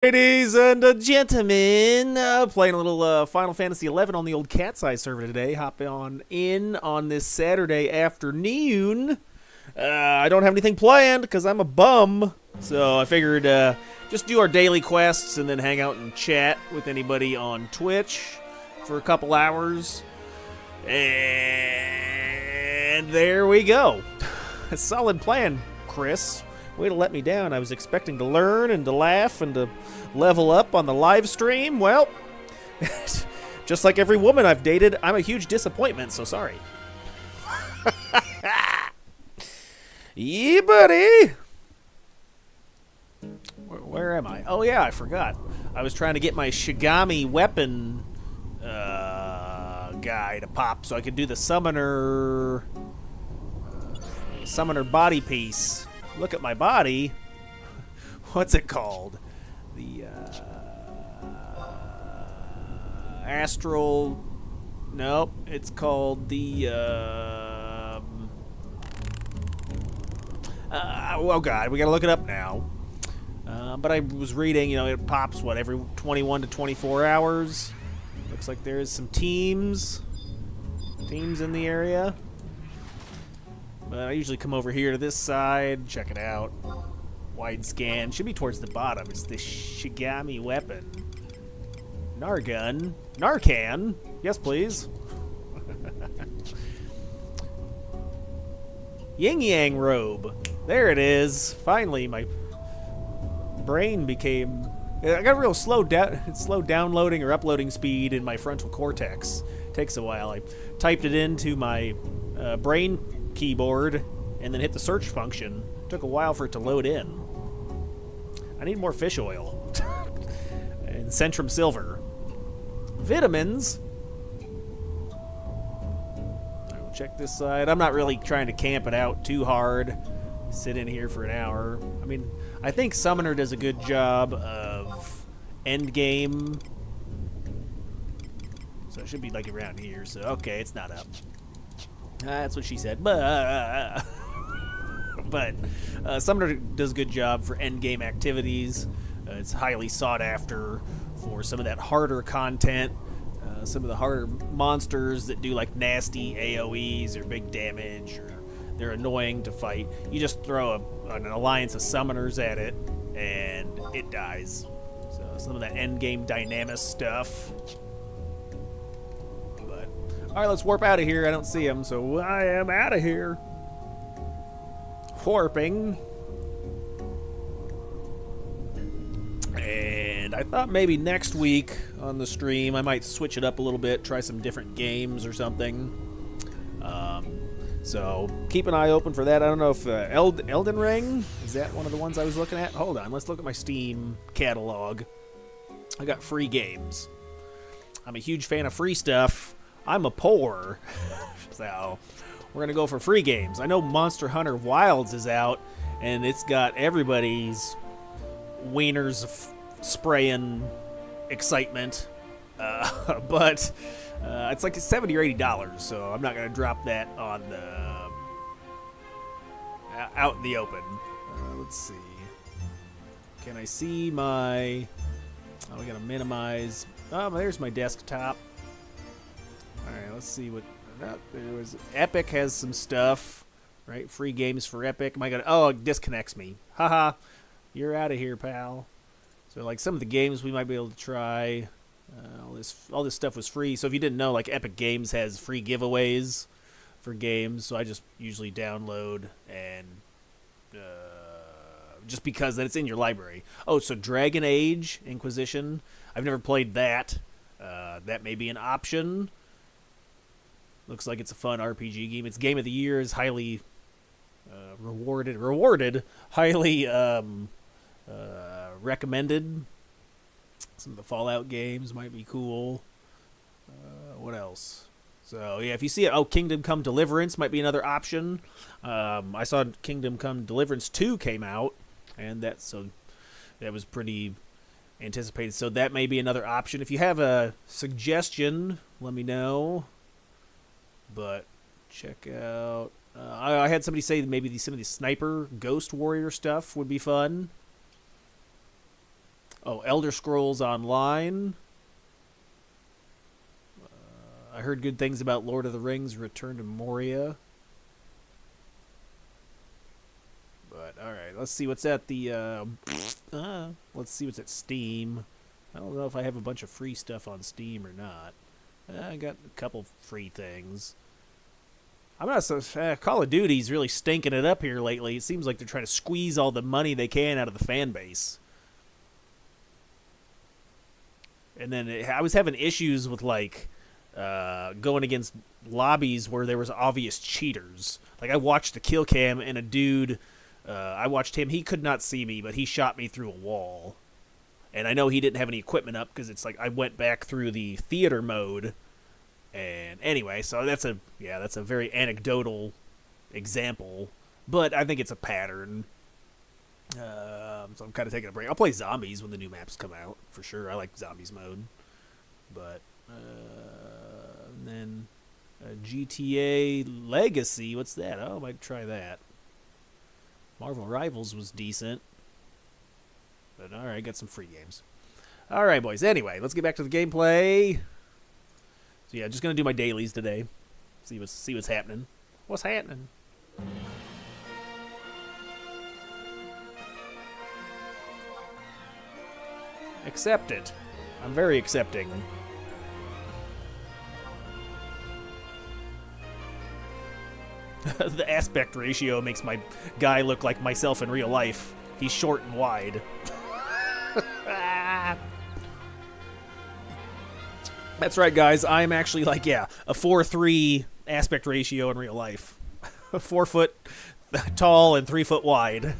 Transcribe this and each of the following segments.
Ladies and gentlemen, playing a little Final Fantasy XI on the old CatseyeXI server today. Hop on this Saturday afternoon. I don't have anything planned because I'm a bum, so I figured just do our daily quests and then hang out and chat with anybody on Twitch for a couple hours. And there we go. A solid plan, Chris. Way to let me down. I was expecting to learn and to laugh and to level up on the live stream. Well, just like every woman I've dated, I'm a huge disappointment, so sorry. Yeah, buddy. Where am I? Oh, yeah, I forgot. I was trying to get my Shigami weapon guy to pop so I could do the summoner body piece. Look at my body. What's it called? The astral. Nope. It's called the. Oh God, we gotta look it up now. But I was reading. It pops every 21 to 24 hours. Looks like there's some teams in the area. But I usually come over here to this side, check it out. Wide scan. Should be towards the bottom. It's the Shigami weapon. Nargun. Narcan. Yes, please. Yin Yang robe. There it is. Finally, my brain became... I got a real slow downloading or uploading speed in my frontal cortex. Takes a while. I typed it into my brain keyboard and then hit the search function. Took a while for it to load in. I need more fish oil and Centrum silver. Vitamins. I will check this side. I'm not really trying to camp it out too hard. Sit in here for an hour. I mean, I think Summoner does a good job of end game. So it should be around here. So okay, it's not up. That's what she said. But Summoner does a good job for endgame activities. It's highly sought after for some of that harder content. Some of the harder monsters that do nasty AoEs or big damage, or they're annoying to fight. You just throw an alliance of summoners at it and it dies. So some of that endgame dynamic stuff. Alright, let's warp out of here. I don't see him, so I am out of here. Warping. And I thought maybe next week on the stream I might switch it up a little bit, try some different games or something. So keep an eye open for that. I don't know if Elden Ring, is that one of the ones I was looking at? Hold on, let's look at my Steam catalog. I got free games. I'm a huge fan of free stuff. I'm a poor, so we're gonna go for free games. I know Monster Hunter Wilds is out, and it's got everybody's wieners spraying excitement, but it's $70 or $80, so I'm not gonna drop that on the out in the open. Let's see. Can I see my? Oh, we gotta minimize. Oh, there's my desktop. Alright, let's see what... there was... Epic has some stuff, right? Free games for Epic. Am I gonna... Oh, it disconnects me. Haha. You're out of here, pal. So, some of the games we might be able to try. All this stuff was free. So if you didn't know, Epic Games has free giveaways for games. So I just usually download and... just because that it's in your library. Oh, so Dragon Age Inquisition. I've never played that. That may be an option. Looks like it's a fun RPG game. Its Game of the Year is highly rewarded, highly recommended. Some of the Fallout games might be cool. What else? So, yeah, if you see it, Kingdom Come Deliverance might be another option. I saw Kingdom Come Deliverance 2 came out, and that was pretty anticipated. So that may be another option. If you have a suggestion, let me know. But check out... I had somebody say that maybe some of the Sniper Ghost Warrior stuff would be fun. Oh, Elder Scrolls Online. I heard good things about Lord of the Rings Return to Moria. But, alright, let's see what's at the, let's see what's at Steam. I don't know if I have a bunch of free stuff on Steam or not. I got a couple free things. I'm not so... Call of Duty's really stinking it up here lately. It seems like they're trying to squeeze all the money they can out of the fan base. And then I was having issues with, like, going against lobbies where there was obvious cheaters. Like, I watched the kill cam, and a dude... I watched him. He could not see me, but he shot me through a wall. And I know he didn't have any equipment up because it's like I went back through the theater mode. And anyway, so that's a very anecdotal example. But I think it's a pattern. So I'm kind of taking a break. I'll play Zombies when the new maps come out, for sure. I like Zombies mode. But, and then GTA Legacy. What's that? Oh, I might try that. Marvel Rivals was decent. But alright, got some free games. Alright, boys. Anyway, let's get back to the gameplay. So yeah, just gonna do my dailies today. See what's happening. What's happening? Accept it. I'm very accepting. The aspect ratio makes my guy look like myself in real life. He's short and wide. That's right, guys. I'm actually like, a 4'3" aspect ratio in real life. 4 foot tall and 3 foot wide.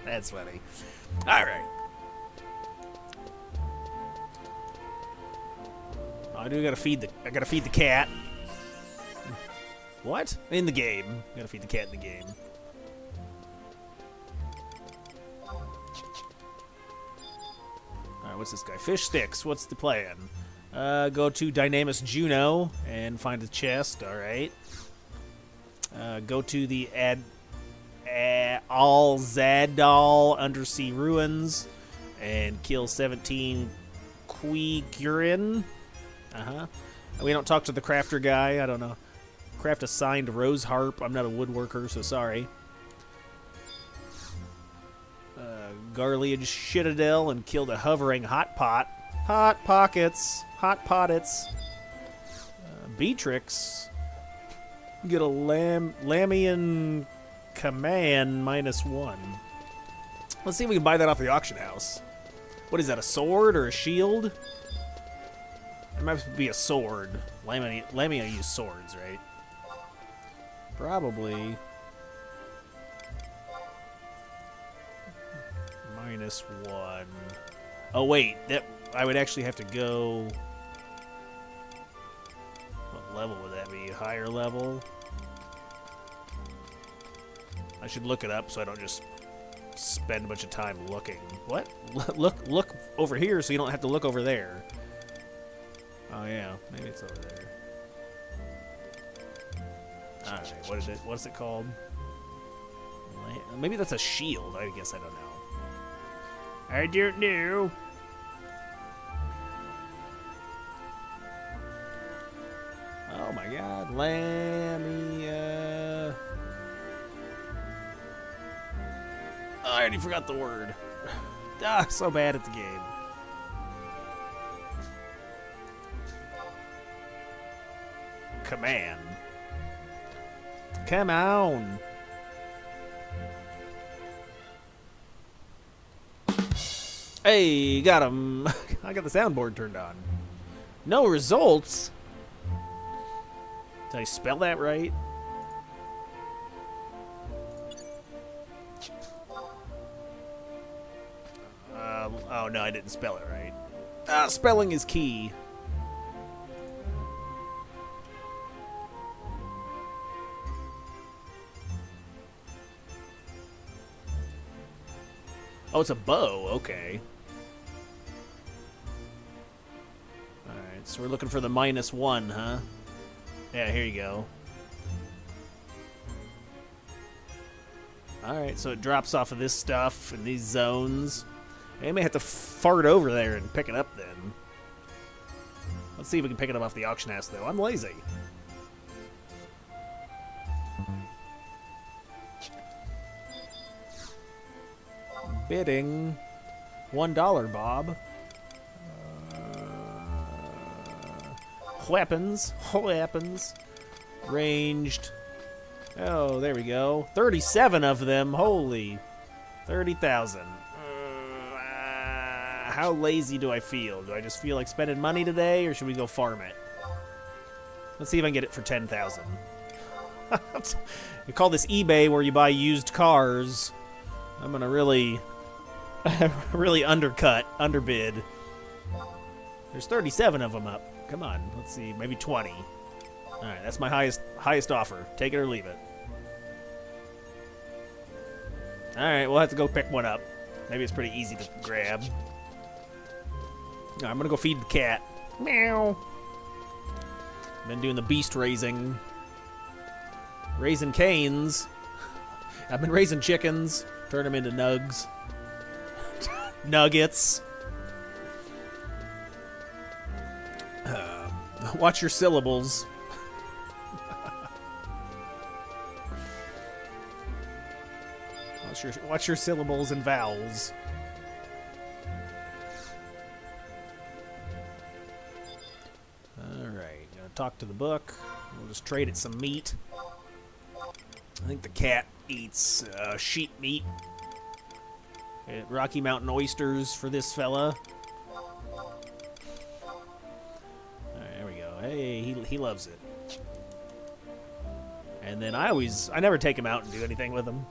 That's funny. All right. I gotta feed the cat. What? In the game. Gotta feed the cat in the game. Alright, what's this guy? Fish sticks. What's the plan? Go to Dynamis Juno and find a chest. Alright. Go to the Al-Zadal Undersea Ruins and kill 17 Quigurin. We don't talk to the crafter guy. I don't know. Craft a signed rose harp. I'm not a woodworker, so sorry. Garliage Citadel and killed a hovering hot pot. Hot pockets. Hot pottets. Beatrix. Get a Lamian Command -1. Let's see if we can buy that off the auction house. What is that, a sword or a shield? It might be a sword. Lamia use swords, right? Probably. -1. Oh, wait. I would actually have to go... What level would that be? Higher level? I should look it up so I don't just spend a bunch of time looking. What? Look over here so you don't have to look over there. Oh, yeah. Maybe it's over there. Alright, what is it? What's it called? Maybe that's a shield. I guess I don't know. I don't know. Oh my god. Lamia. Oh, I already forgot the word. So bad at the game. Command. Come on. Hey, got him. I got the soundboard turned on. No results? Did I spell that right? Oh, no, I didn't spell it right. Spelling is key. Oh, it's a bow. Okay. Alright, so we're looking for the -1, huh? Yeah, here you go. Alright, so it drops off of this stuff in these zones. I may have to fart over there and pick it up then. Let's see if we can pick it up off the auction house, though. I'm lazy. Bidding. $1, Bob. Weapons. Weapons. Ranged. Oh, there we go. 37 of them. Holy. 30,000. How lazy do I feel? Do I just feel like spending money today, or should we go farm it? Let's see if I can get it for 10,000. You call this eBay where you buy used cars. I'm gonna really, really underbid. There's 37 of them up. Come on, let's see, maybe 20. All right, that's my highest offer. Take it or leave it. All right, we'll have to go pick one up. Maybe it's pretty easy to grab. All right, I'm gonna go feed the cat. Meow. Been doing the beast raising. Raising canes. I've been raising chickens. Turn them into nugs. Nuggets. Watch your syllables. Watch your syllables and vowels. Alright, gonna talk to the book. We'll just trade it some meat. I think the cat eats sheep meat. Rocky Mountain oysters for this fella. Alright, there we go. Hey, he loves it. And then I never take him out and do anything with him.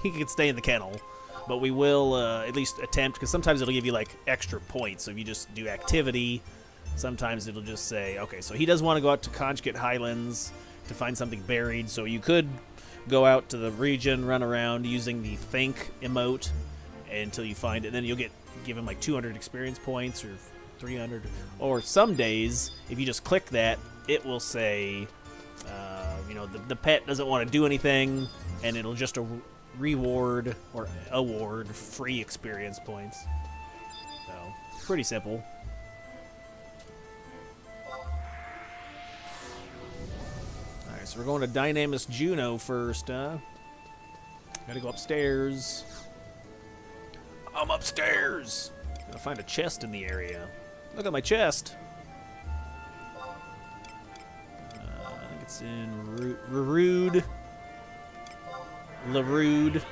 He can stay in the kennel, but we will at least attempt, because sometimes it'll give you like extra points. So if you just do activity, sometimes it'll just say, okay, so he does want to go out to Conjugate Highlands to find something buried. So you could go out to the region, run around using the think emote until you find it. And then you'll give him like 200 experience points or 300. Or some days, if you just click that, it will say, the pet doesn't want to do anything, and it'll just reward or award free experience points. So, pretty simple. Alright, so we're going to Dynamis Juno first, huh? Gotta go upstairs. I'm upstairs! Gotta find a chest in the area. Look at my chest! I think it's in Rude. LaRude.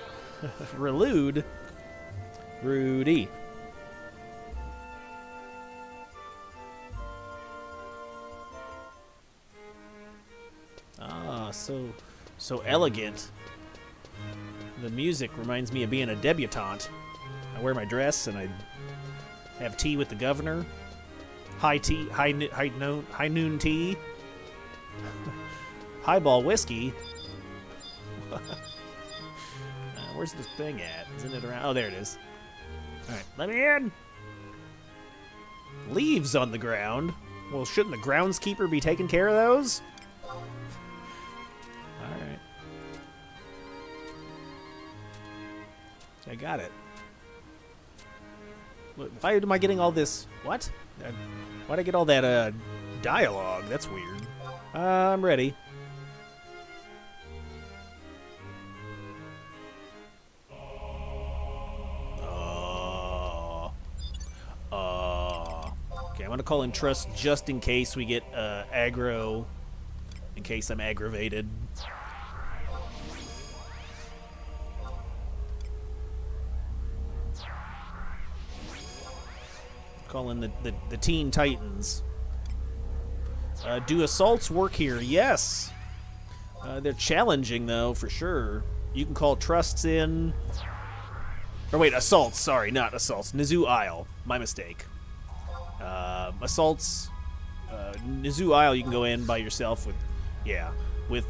Relude. Rudy. Ah, so elegant. The music reminds me of being a debutante. I wear my dress and I have tea with the governor. High noon tea. Highball whiskey. Where's this thing at? Isn't it around? Oh, there it is. Alright, let me in! Leaves on the ground. Well, shouldn't the groundskeeper be taking care of those? Alright. I got it. Why am I getting all this? What? Why'd I get all that dialogue? That's weird. I'm ready. Okay, I'm gonna call in trust just in case we get aggro. In case I'm aggravated. Call in the Teen Titans. Do assaults work here? Yes. They're challenging, though, for sure. You can call trusts in. Or wait, assaults. Sorry, not assaults. Nyzul Isle. My mistake. Assaults. Nyzul Isle you can go in by yourself with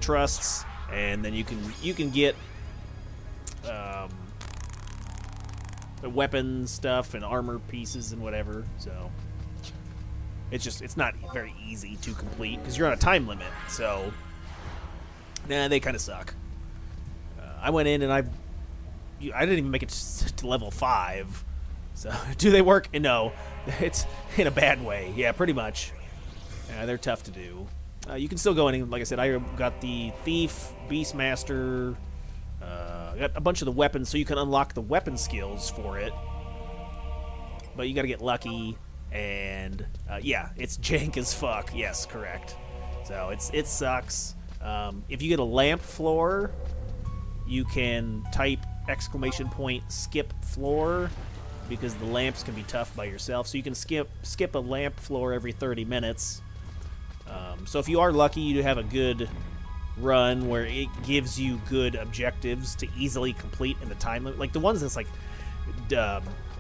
trusts, and then you can get weapon stuff and armor pieces and whatever. So it's not very easy to complete because you're on a time limit. So they kind of suck. I went in and I didn't even make it to level 5. So, do they work? No. It's in a bad way. Yeah, pretty much. Yeah, they're tough to do. You can still go in, like I said, I got the Thief, Beastmaster, I got a bunch of the weapons, so you can unlock the weapon skills for it. But you gotta get lucky, and yeah, it's jank as fuck. Yes, correct. So it sucks. If you get a lamp floor, you can type !skip floor, because the lamps can be tough by yourself. So you can skip a lamp floor every 30 minutes. So if you are lucky, you do have a good run where it gives you good objectives to easily complete in the time limit. Like the ones that's like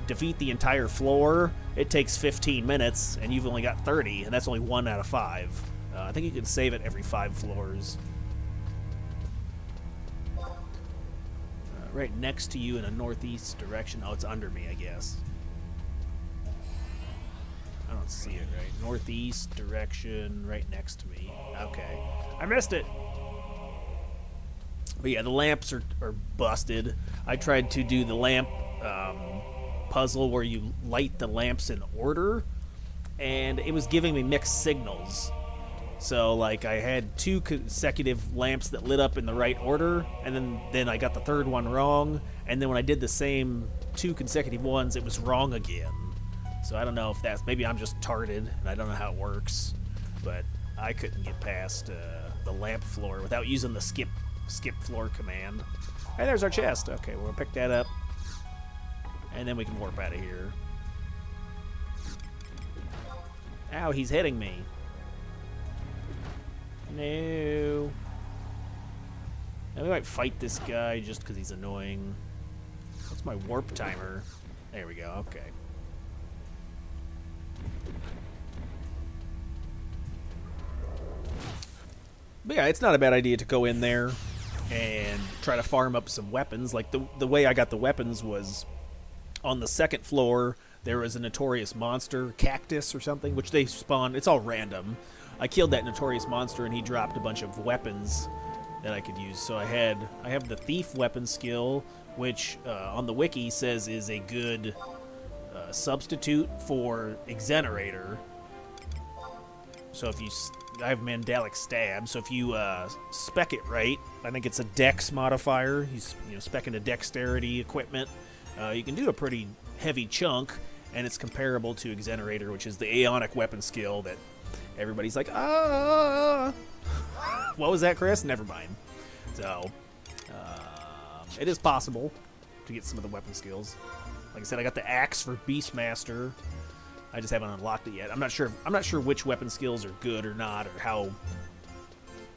defeat the entire floor, it takes 15 minutes, and you've only got 30, and that's only 1 out of 5. I think you can save it every 5 floors. Right next to you in a northeast direction. Oh, it's under me, I guess. I don't see it right. Northeast direction, right next to me. Okay. I missed it! But yeah, the lamps are busted. I tried to do the lamp puzzle where you light the lamps in order, and it was giving me mixed signals. So, like, I had 2 consecutive lamps that lit up in the right order, and then I got the 3rd one wrong, and then when I did the same 2 consecutive ones, it was wrong again. So I don't know if that's... Maybe I'm just tarded, and I don't know how it works, but I couldn't get past the lamp floor without using the skip floor command. Hey, there's our chest. Okay, we'll pick that up, and then we can warp out of here. Ow, he's hitting me. No. Now we might fight this guy just because he's annoying. What's my warp timer? There we go, okay. But yeah, it's not a bad idea to go in there and try to farm up some weapons. Like, the way I got the weapons was on the 2nd floor, there was a notorious monster, cactus or something, which they spawn. It's all random. I killed that notorious monster, and he dropped a bunch of weapons that I could use. So I have the thief weapon skill, which on the wiki says is a good substitute for Exenerator. So if you... I have Mandalic Stab, so if you spec it right, I think it's a Dex modifier. He's specking a Dexterity equipment. You can do a pretty heavy chunk, and it's comparable to Exenerator, which is the Aeonic weapon skill that everybody's like, ah. What was that, Chris? Never mind. So it is possible to get some of the weapon skills. Like I said, I got the axe for Beastmaster. I just haven't unlocked it yet. I'm not sure which weapon skills are good or not, or how,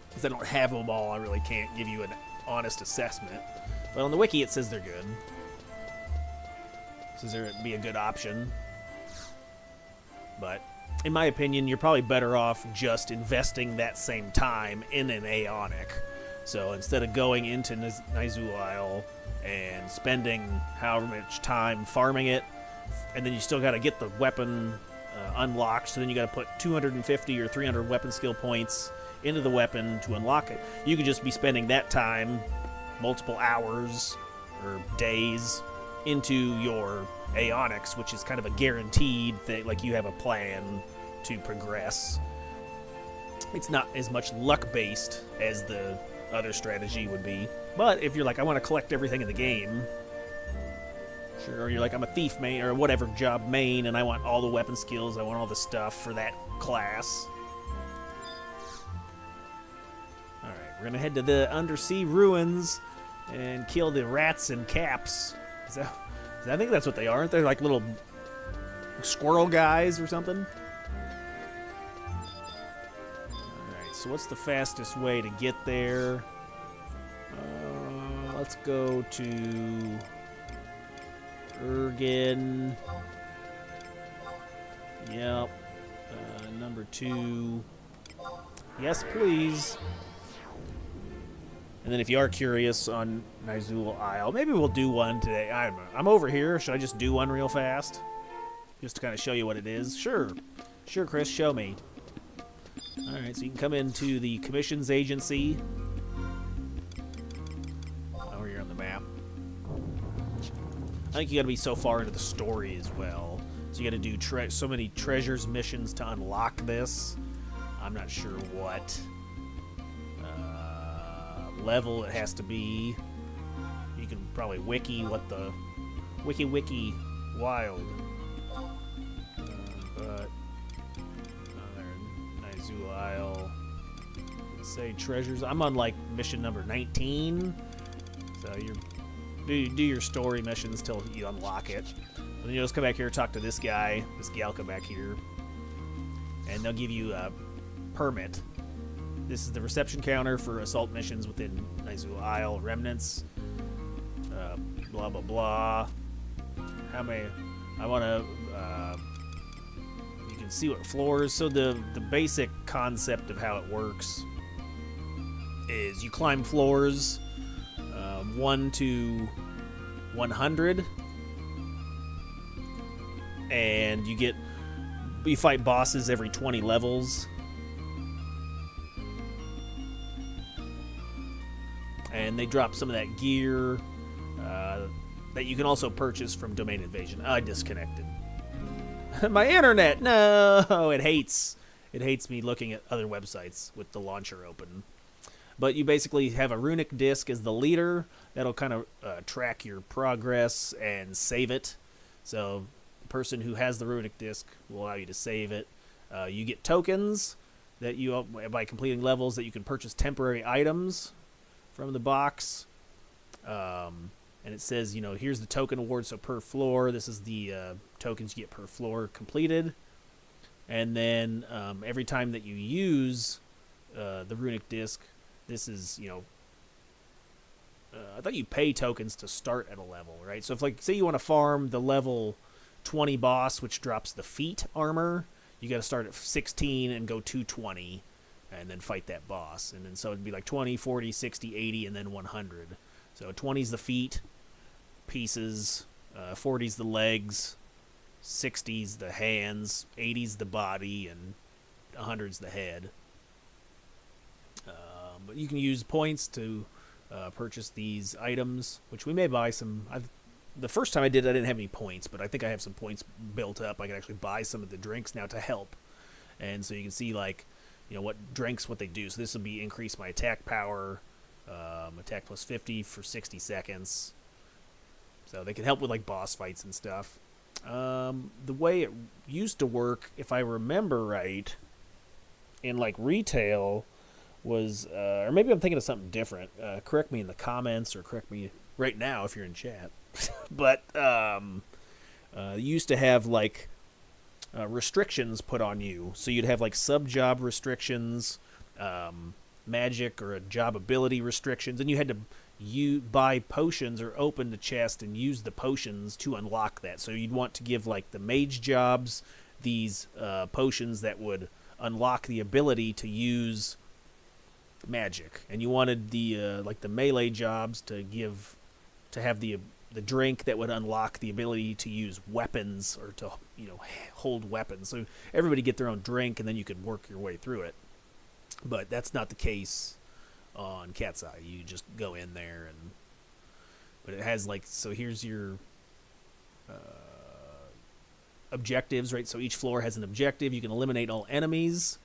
because I don't have them all. I really can't give you an honest assessment. But on the wiki, it says they're good. It says there'd be a good option. But in my opinion, you're probably better off just investing that same time in an Aeonic. So instead of going into Nyzul Isle and spending however much time farming it, and then you still got to get the weapon unlocked, so then you got to put 250 or 300 weapon skill points into the weapon to unlock it. You could just be spending that time, multiple hours or days, into your Aeonics, which is kind of a guaranteed thing. Like, you have a plan to progress. It's not as much luck-based as the other strategy would be. But if you're like, I want to collect everything in the game, sure, or you're like, I'm a thief main, or whatever job main, and I want all the weapon skills, I want all the stuff for that class. Alright, we're gonna head to the undersea ruins and kill the rats and caps. I think that's what they are. Aren't they like little squirrel guys or something? Alright, so what's the fastest way to get there? Let's go to Ergen. Yep. Number 2. Yes, please. And then if you are curious on Nyzul Isle, maybe we'll do one today. I'm over here. Should I just do one real fast? Just to kind of show you what it is? Sure. Sure, Chris, show me. Alright, so you can come into the Commissions Agency. Over here on the map. I think you got to be so far into the story as well. So you got to do so many treasures missions to unlock this. I'm not sure what level it has to be. You can probably wiki what the wiki wild. But Nyzul Isle. Say treasures. I'm on like mission number 19. So you do your story missions till you unlock it. And then you'll just come back here and talk to this guy, this Galka back here, and they'll give you a permit. This is the reception counter for assault missions within Nyzul Isle remnants. Blah blah blah. How many? I want to. You can see what floors. So the basic concept of how it works is you climb floors 1 to 100, and you fight bosses every 20 levels. And they drop some of that gear that you can also purchase from Domain Invasion. I disconnected. My internet! No! It hates me looking at other websites with the launcher open. But you basically have a runic disc as the leader. That'll kind of track your progress and save it. So the person who has the runic disc will allow you to save it. You get tokens that you, by completing levels, that you can purchase temporary items from the box. And it says, here's the token award, so per floor. This is the tokens you get per floor completed. And then every time that you use the runic disc, this is, I thought you pay tokens to start at a level, right? So if, like, say you want to farm the level 20 boss, which drops the feet armor, you got to start at 16 and go to 20 and then fight that boss. And then so it'd be like 20, 40, 60, 80, and then 100. So 20's the feet pieces, 40's the legs, 60's the hands, 80's the body, and 100's the head. But you can use points to purchase these items, which we may buy some. The first time I did, I didn't have any points, but I think I have some points built up. I can actually buy some of the drinks now to help. And so you can see, like, what drinks, what they do. So this will be increase my attack power, attack plus 50 for 60 seconds. So they can help with, like, boss fights and stuff. The way it used to work, if I remember right, in, like, retail was, or maybe I'm thinking of something different. Correct me in the comments, or correct me right now if you're in chat. But you used to have, like, restrictions put on you. So you'd have, like, sub-job restrictions, magic or a job ability restrictions, and you had to buy potions or open the chest and use the potions to unlock that. So you'd want to give, like, the mage jobs these potions that would unlock the ability to use magic, and you wanted the like the melee jobs to have the drink that would unlock the ability to use weapons, or to hold weapons. So everybody get their own drink, and then you could work your way through it. But that's not the case on CatseyeXI. You just go in there, but it has, like, so here's your objectives, right? So each floor has an objective. You can eliminate all enemies.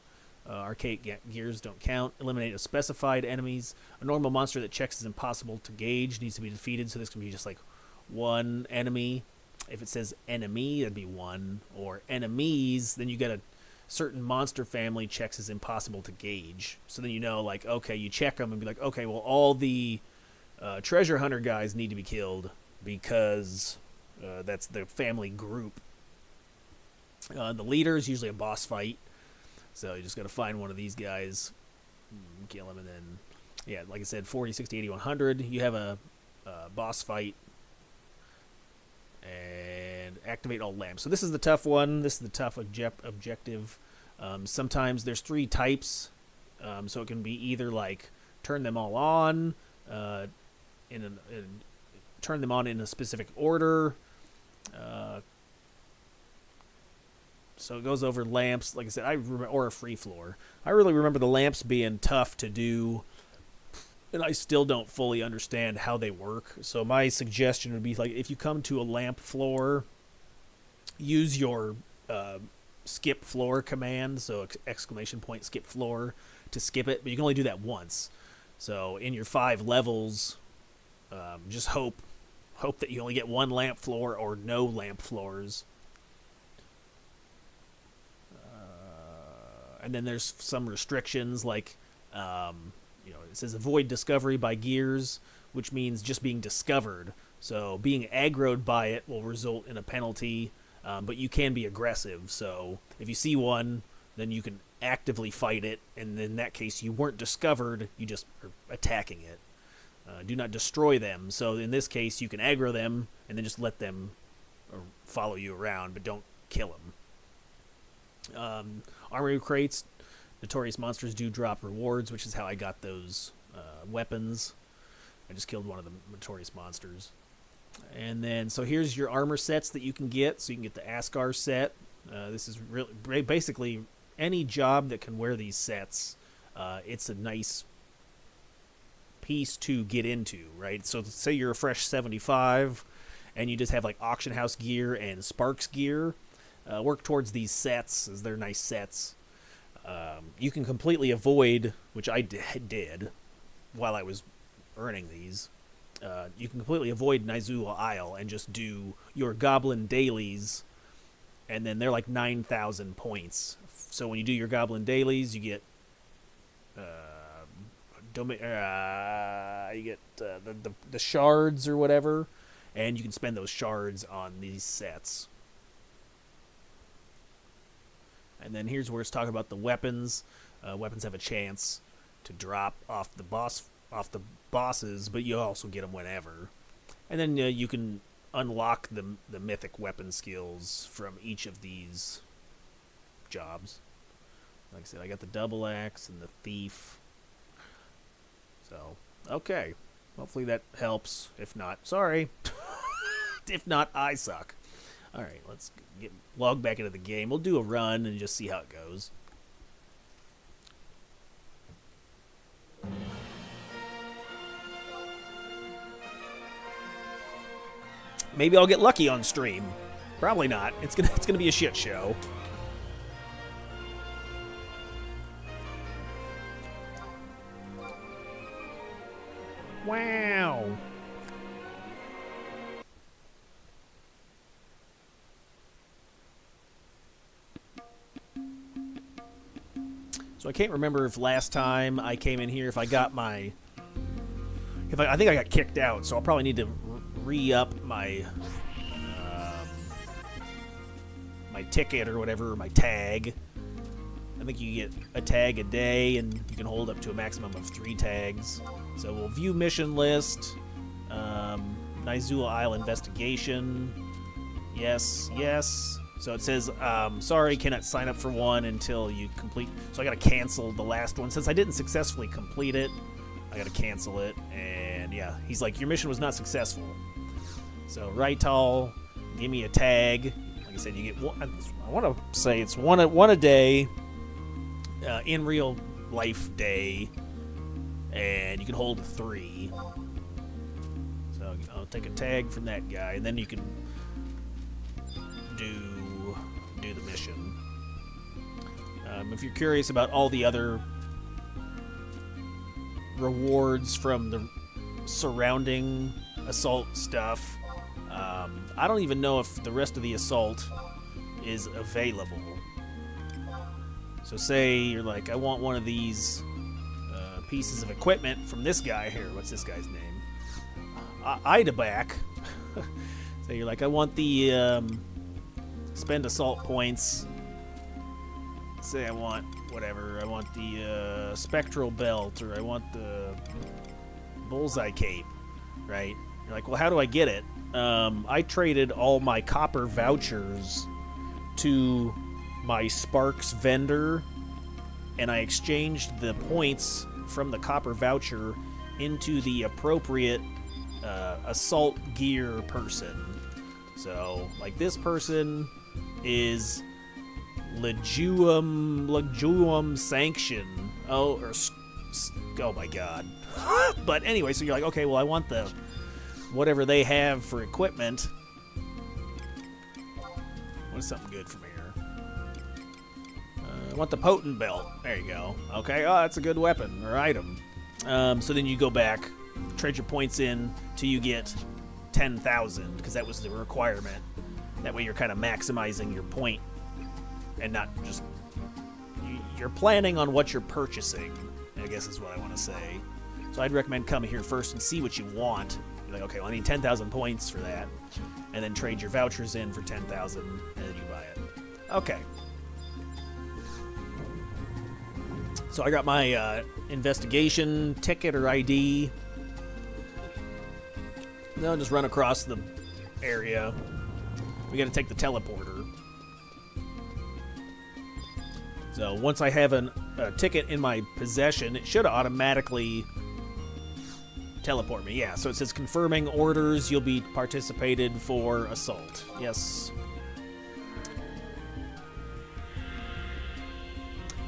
Arcade gears don't count. Eliminate a specified enemies. A normal monster that checks is impossible to gauge needs to be defeated. So this can be just like one enemy. If it says enemy, that'd be one. Or enemies, then you got a certain monster family checks is impossible to gauge. So then like, okay, you check them and be like, okay, well, all the treasure hunter guys need to be killed because that's the family group. The leader is usually a boss fight. So you just got to find one of these guys, kill him, and then, yeah, like I said, 40, 60, 80, 100. You have a boss fight, and activate all lamps. So this is the tough one. This is the tough objective. Sometimes there's 3 types, so it can be either, like, turn them all on, turn them on in a specific order. So it goes over lamps, like I said, or a free floor. I really remember the lamps being tough to do and I still don't fully understand how they work. So my suggestion would be, like, if you come to a lamp floor, use your skip floor command, so exclamation point skip floor, to skip it, but you can only do that once. So in your 5 levels, just hope that you only get 1 lamp floor or no lamp floors. And then there's some restrictions, like, it says avoid discovery by gears, which means just being discovered. So being aggroed by it will result in a penalty, but you can be aggressive. So if you see one, then you can actively fight it, and in that case you weren't discovered, you just are attacking it. Do not destroy them. So in this case, you can aggro them and then just let them follow you around, but don't kill them. Armory crates, notorious monsters do drop rewards, which is how I got those weapons. I just killed one of the notorious monsters. And then, so here's your armor sets that you can get. So you can get the Askar set. This is really basically any job that can wear these sets. It's a nice piece to get into, right? So say you're a fresh 75 and you just have like auction house gear and Sparks gear. Work towards these sets, as they're nice sets. You can completely avoid, which I did while I was earning these. You can completely avoid Nyzul Isle and just do your Goblin Dailies, and then they're like 9,000 points. So when you do your Goblin Dailies, you get the shards or whatever, and you can spend those shards on these sets. And then here's where it's talking about the weapons. Weapons have a chance to drop off the bosses, but you also get them whenever. And then you can unlock the mythic weapon skills from each of these jobs. Like I said, I got the double axe and the thief. So, okay. Hopefully that helps. If not, sorry. If not, I suck. Alright, let's log back into the game. We'll do a run and just see how it goes. Maybe I'll get lucky on stream. Probably not. It's gonna be a shit show. Wow. So I can't remember if last time I came in here, if I got my... I think I got kicked out, so I'll probably need to re-up my my ticket or whatever, or my tag. I think you get a tag a day, and you can hold up to a maximum of 3 tags. So we'll view mission list. Nyzul Isle investigation. Yes, yes. So it says, sorry, cannot sign up for one until you complete... So I gotta cancel the last one. Since I didn't successfully complete it, I gotta cancel it. And yeah, he's like, your mission was not successful. So Rytal, give me a tag. Like I said, you get one... I want to say it's one a day. In real life day. And you can hold 3. So I'll take a tag from that guy, and then you can do the mission. If you're curious about all the other rewards from the surrounding assault stuff, I don't even know if the rest of the assault is available. So say you're like, I want one of these pieces of equipment from this guy here. What's this guy's name? Idabak. So you're like, I want the spend assault points. Say I want whatever. I want the spectral belt, or I want the bullseye cape, right? You're like, well, how do I get it? I traded all my copper vouchers to my Sparks vendor, and I exchanged the points from the copper voucher into the appropriate assault gear person. So, like, this person is Leguum Sanction. Oh, or Oh my god. But anyway, so you're like, okay, well, I want the whatever they have for equipment. What's something good from here? I want the potent belt. There you go. Okay, oh, that's a good weapon or item. So then you go back, trade your points in till you get 10,000, because that was the requirement. That way you're kind of maximizing your point and not just... You're planning on what you're purchasing, I guess is what I want to say. So I'd recommend coming here first and see what you want. You're like, okay, well, I need 10,000 points for that. And then trade your vouchers in for 10,000, and then you buy it. Okay. So I got my investigation ticket or ID. Then I'll just run across the area. We got to take the teleporter. So once I have a ticket in my possession, it should automatically teleport me. Yeah, so it says confirming orders. You'll be participated for assault. Yes.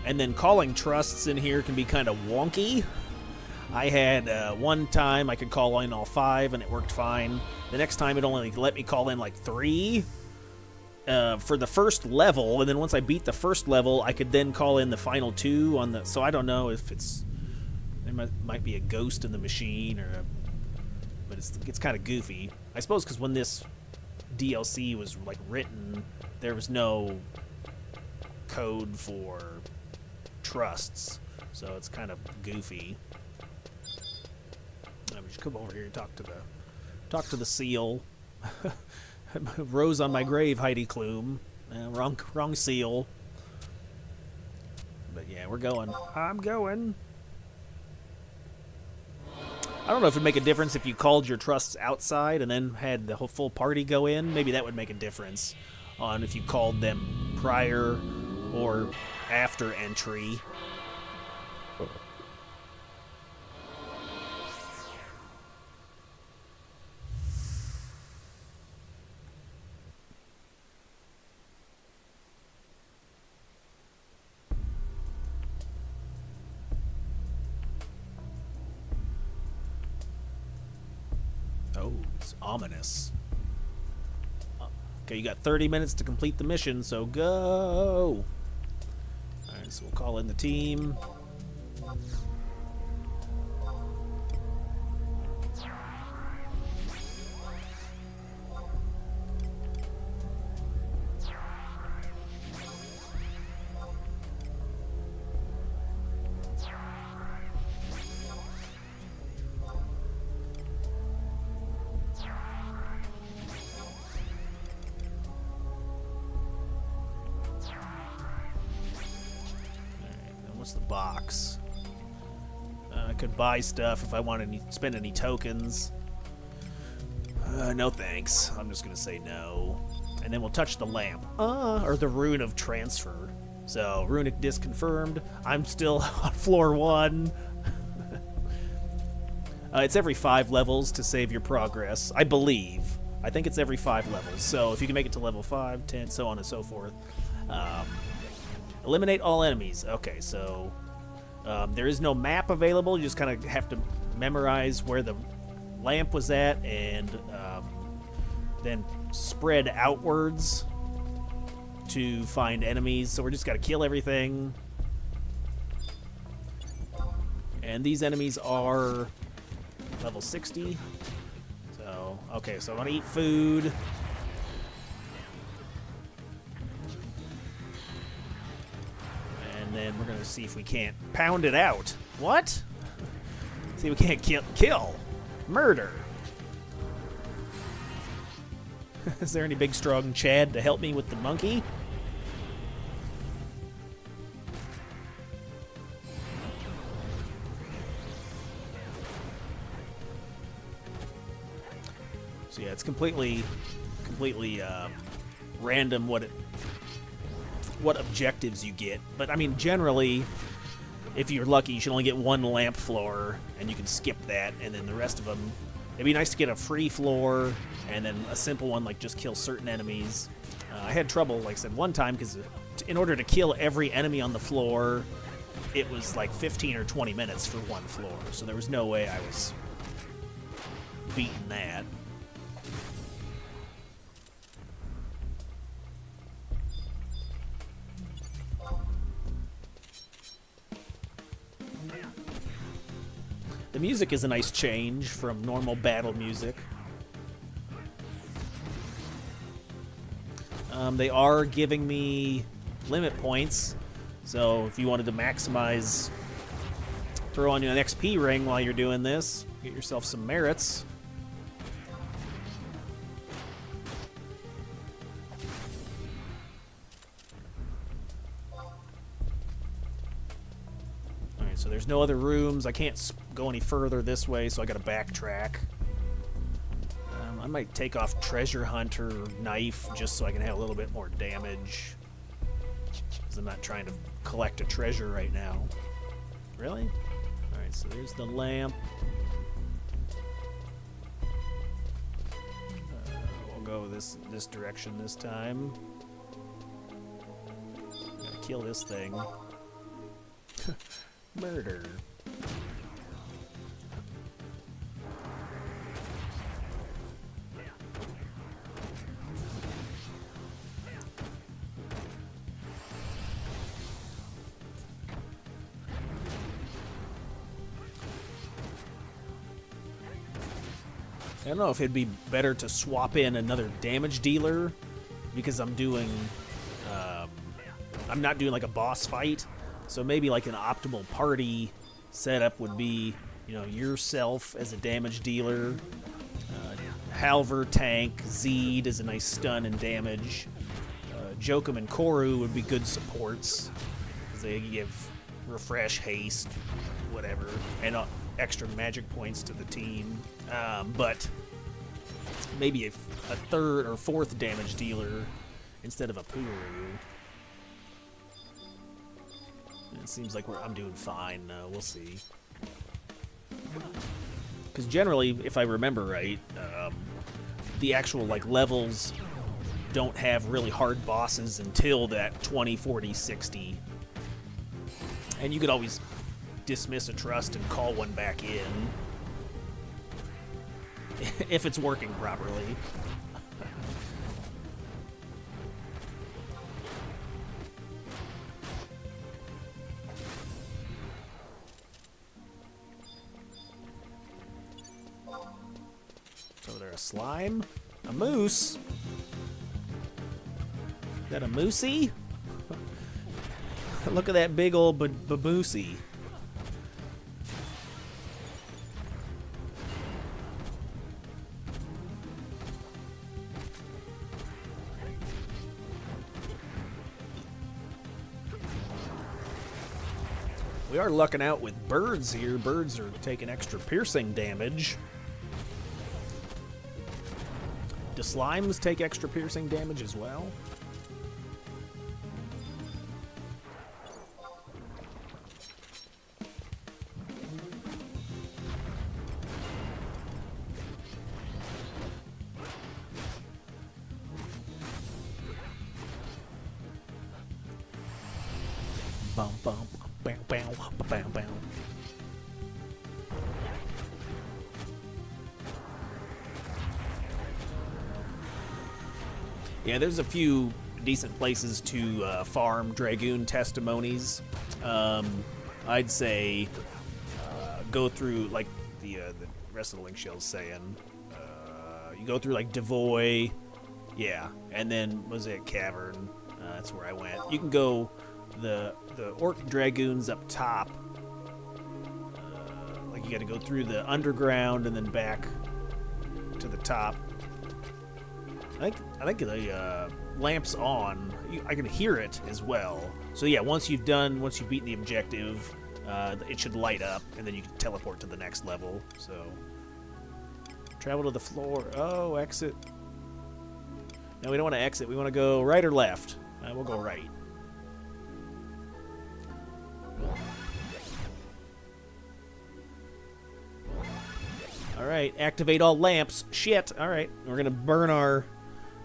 And then calling trusts in here can be kind of wonky. I had one time I could call in all 5 and it worked fine. The next time it only let me call in like 3 for the first level, and then once I beat the first level, I could then call in the final 2 on the. So I don't know if there might be a ghost in the machine but it's kind of goofy. I suppose because when this DLC was like written, there was no code for trusts, so it's kind of goofy. I should come over here and talk to the seal. Rose on my grave, Heidi Klum. Wrong seal. But yeah, we're going. I'm going. I don't know if it'd make a difference if you called your trusts outside and then had the whole full party go in. Maybe that would make a difference on if you called them prior or after entry. Oh, it's ominous. Okay, you got 30 minutes to complete the mission, so go! Alright, so we'll call in the team. What's the box? I could buy stuff if I want to spend any tokens. No thanks. I'm just going to say no. And then we'll touch the lamp. Or the rune of transfer. So, runic disc confirmed. I'm still on floor 1. It's every 5 levels to save your progress, I believe. I think it's every 5 levels. So, if you can make it to level 5, 10, so on and so forth. Eliminate all enemies. Okay, so there is no map available. You just kind of have to memorize where the lamp was at and then spread outwards to find enemies. So we're just got to kill everything. And these enemies are level 60. So, okay, so I want to eat food. And then we're going to see if we can't pound it out. What? See if we can't kill. Murder. Is there any big strong Chad to help me with the monkey? So yeah, it's completely random what objectives you get. But I mean, generally, if you're lucky, you should only get 1 lamp floor, and you can skip that, and then the rest of them. It'd be nice to get a free floor, and then a simple one like just kill certain enemies. I had trouble, like I said, one time, because in order to kill every enemy on the floor, it was like 15 or 20 minutes for one floor, so there was no way I was beating that. The music is a nice change from normal battle music. They are giving me limit points, so if you wanted to maximize, throw on an XP ring while you're doing this, get yourself some merits. Alright, so there's no other rooms. I can't go any further this way, so I gotta backtrack. I might take off Treasure Hunter Knife just so I can have a little bit more damage. Because I'm not trying to collect a treasure right now. Really? Alright, so there's the lamp. We'll go this direction this time. Gotta kill this thing. Murder. I don't know if it'd be better to swap in another damage dealer because I'm doing, I'm not doing like a boss fight, so maybe like an optimal party setup would be, you know, yourself as a damage dealer, Halver tank, Zed is a nice stun and damage, Jokum and Koru would be good supports because they give refresh, haste, whatever, and extra magic points to the team. But maybe a third or fourth damage dealer instead of a Puru. It seems like I'm doing fine. We'll see. Because generally, if I remember right, the actual like levels don't have really hard bosses until that 20, 40, 60. And you could always dismiss a trust and call one back in. If it's working properly. So there a slime? A moose? Is that a moosey? Look at that big old baboosey. We are lucking out with birds here. Birds are taking extra piercing damage. Do slimes take extra piercing damage as well? Bum bum. Bam, bam, bam, bam. Yeah, there's a few decent places to farm Dragoon testimonies. I'd say go through, like the rest of the link shell's saying, you go through like Devoy, yeah, and then Mosaic Cavern. That's where I went. You can go the Orc Dragoons up top. Like you got to go through the underground and then back to the top. I think the lamp's on. I can hear it as well. So yeah, once you've beaten the objective, it should light up, and then you can teleport to the next level. So travel to the floor. Oh, exit. No, we don't want to exit. We want to go right or left. We'll go right. Alright, activate all lamps. Shit. Alright, we're gonna burn our...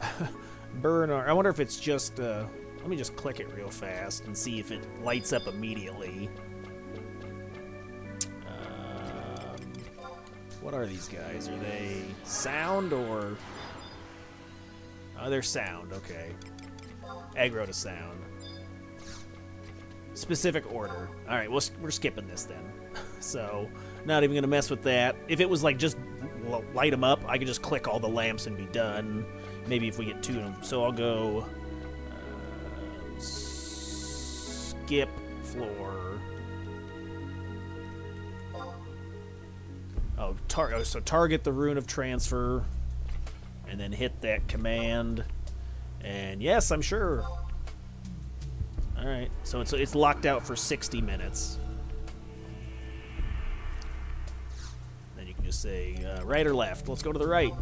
I wonder if it's just Let me just click it real fast and see if it lights up immediately. What are these guys? Are they sound or... Oh, they're sound, okay. Aggro to sound. Specific order. Alright, we're skipping this then. So, not even going to mess with that. If it was like just light them up, I could just click all the lamps and be done. Maybe if we get 2 of them. So I'll go... skip floor. Oh, so target the Rune of Transfer. And then hit that command. And yes, I'm sure. Alright, so it's locked out for 60 minutes. Then you can just say right or left. Let's go to the right.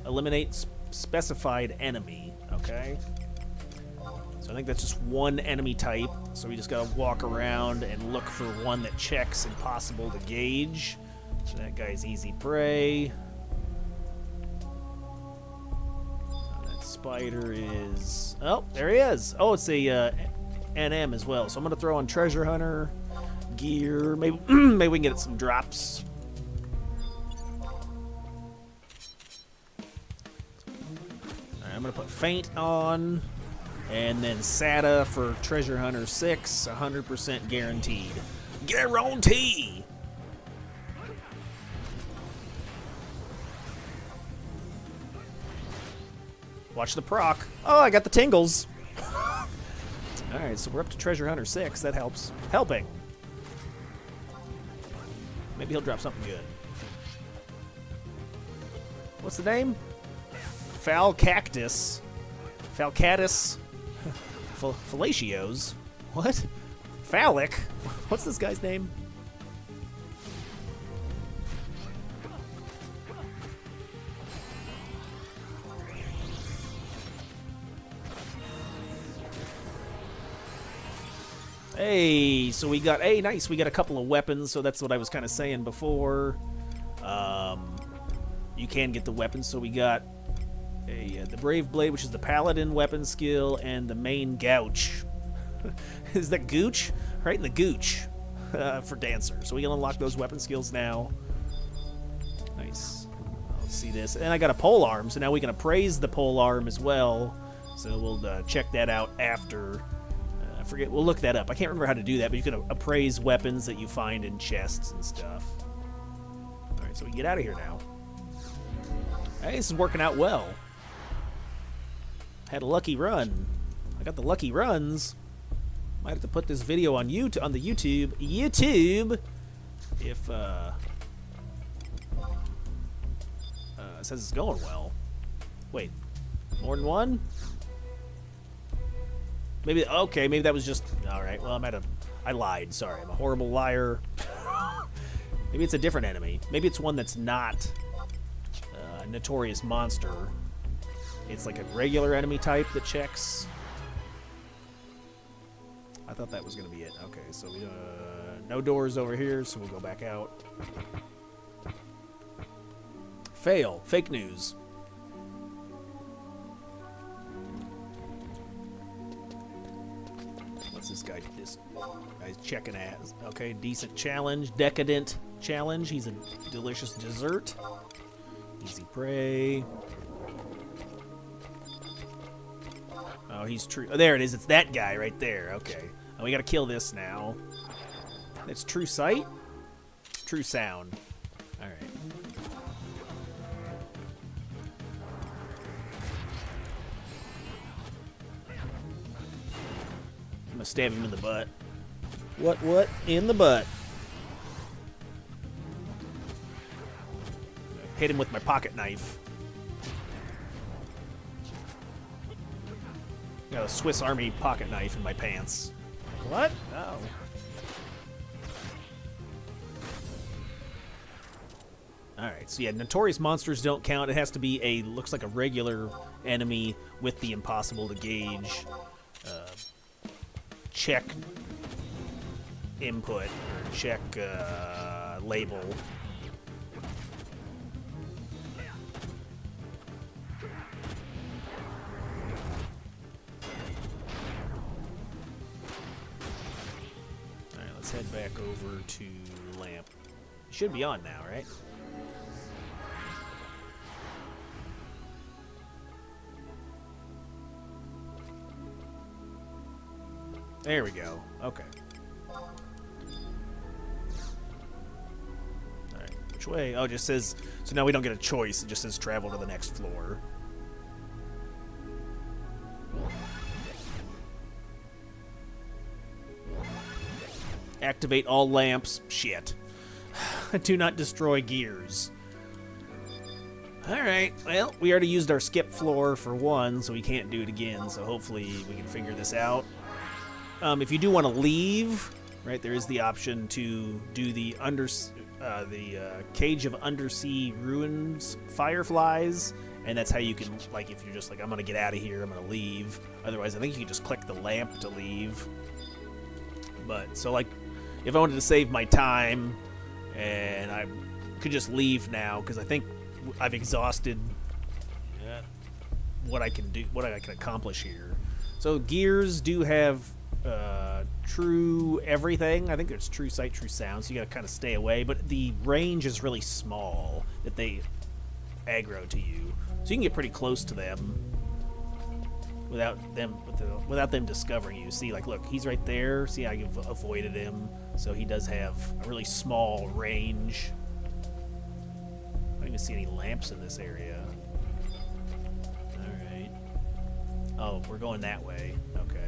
Eliminate specified enemy, okay? So I think that's just one enemy type. So we just gotta walk around and look for one that checks impossible to gauge. So that guy's easy prey. That spider is... Oh, there he is. Oh, it's a NM as well. So I'm gonna throw on Treasure Hunter, gear. Maybe maybe we can get some drops. Alright, I'm gonna put Feint on. And then SATA for Treasure Hunter 6, 100% guaranteed. Guarantee! Watch the proc. Oh, I got the tingles. Alright, so we're up to Treasure Hunter 6. That helps. Helping. Maybe he'll drop something good. What's the name? Falcatus. Falcatus. Fallatios? What? Phallic? What's this guy's name? Hey, so we got... Hey, nice. We got a couple of weapons, so that's what I was kind of saying before. You can get the weapons, so we got... the Brave Blade, which is the Paladin weapon skill, and the main Gouch. Is that Gooch? Right in the Gooch for Dancer. So we can unlock those weapon skills now. Nice. Let's see this. And I got a pole arm, so now we can appraise the pole arm as well. So we'll check that out after. I forget. We'll look that up. I can't remember how to do that, but you can appraise weapons that you find in chests and stuff. All right, so we can get out of here now. Hey, this is working out well. Had a lucky run. I got the lucky runs. Might have to put this video on the YouTube. If it says it's going well. Wait, more than one? Maybe maybe that was just all right. Well, I lied. Sorry, I'm a horrible liar. Maybe it's a different enemy. Maybe it's one that's not a notorious monster. It's like a regular enemy type that checks. I thought that was going to be it. Okay, so we no doors over here, so we'll go back out. Fail. Fake news. What's this guy? This guy's checking ass. Okay, decent challenge. Decadent challenge. He's a delicious dessert. Easy prey. Oh, he's true. Oh, there it is. It's that guy right there. Okay. Oh, we gotta kill this now. It's true sight? True sound. Alright. I'm gonna stab him in the butt. What? In the butt. Hit him with my pocket knife. Got a Swiss Army pocket knife in my pants. What? Oh. Alright, so yeah, notorious monsters don't count. It has to be looks like a regular enemy with the impossible to gauge check input, or check label. to lamp. It should be on now, right? There we go. Okay. Alright, which way? Oh, it just says... So now we don't get a choice. It just says travel to the next floor. Activate all lamps. Shit. Do not destroy gears. Alright, well, we already used our skip floor for one, so we can't do it again, so hopefully we can figure this out. If you do want to leave, right, there is the option to do the Cage of Undersea Ruins Fireflies, and that's how you can, like, if you're just like, I'm going to get out of here, I'm going to leave. Otherwise, I think you can just click the lamp to leave. But, so, like, if I wanted to save my time, and I could just leave now, because I think I've exhausted what I can do, what I can accomplish here. So gears do have true everything. I think there's true sight, true sound, so you gotta kind of stay away, but the range is really small that they aggro to you, so you can get pretty close to them without them discovering you. See, like, look, he's right there. See, I avoided him, so he does have a really small range. I don't even see any lamps in this area. Alright. Oh, we're going that way. Okay.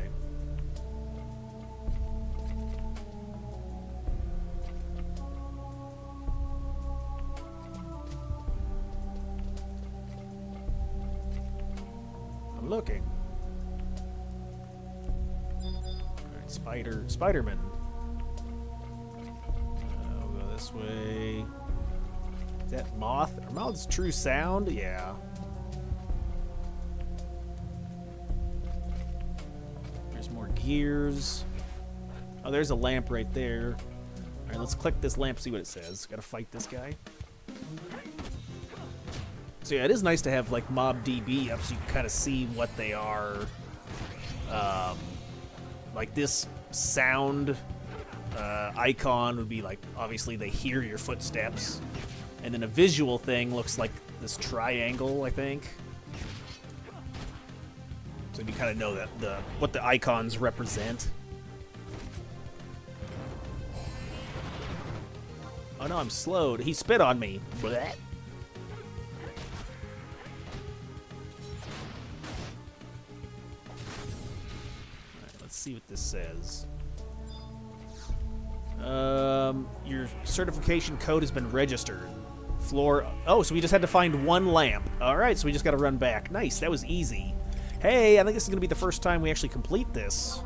I'm looking. Alright, Spider-Man. I'll go this way. Is that Moth? Are Moth's true sound? Yeah. There's more gears. Oh, there's a lamp right there. Alright, let's click this lamp, see what it says. Gotta fight this guy. So yeah, it is nice to have like Mob DB up so you can kind of see what they are. Like this sound icon would be like, obviously they hear your footsteps. And then a visual thing looks like this triangle, I think. So you kind of know that what the icons represent. Oh no, I'm slowed. He spit on me. Blech. See what this says. Your certification code has been registered. Floor. Oh, so we just had to find one lamp. All right, so we just got to run back. Nice, that was easy. Hey, I think this is going to be the first time we actually complete this.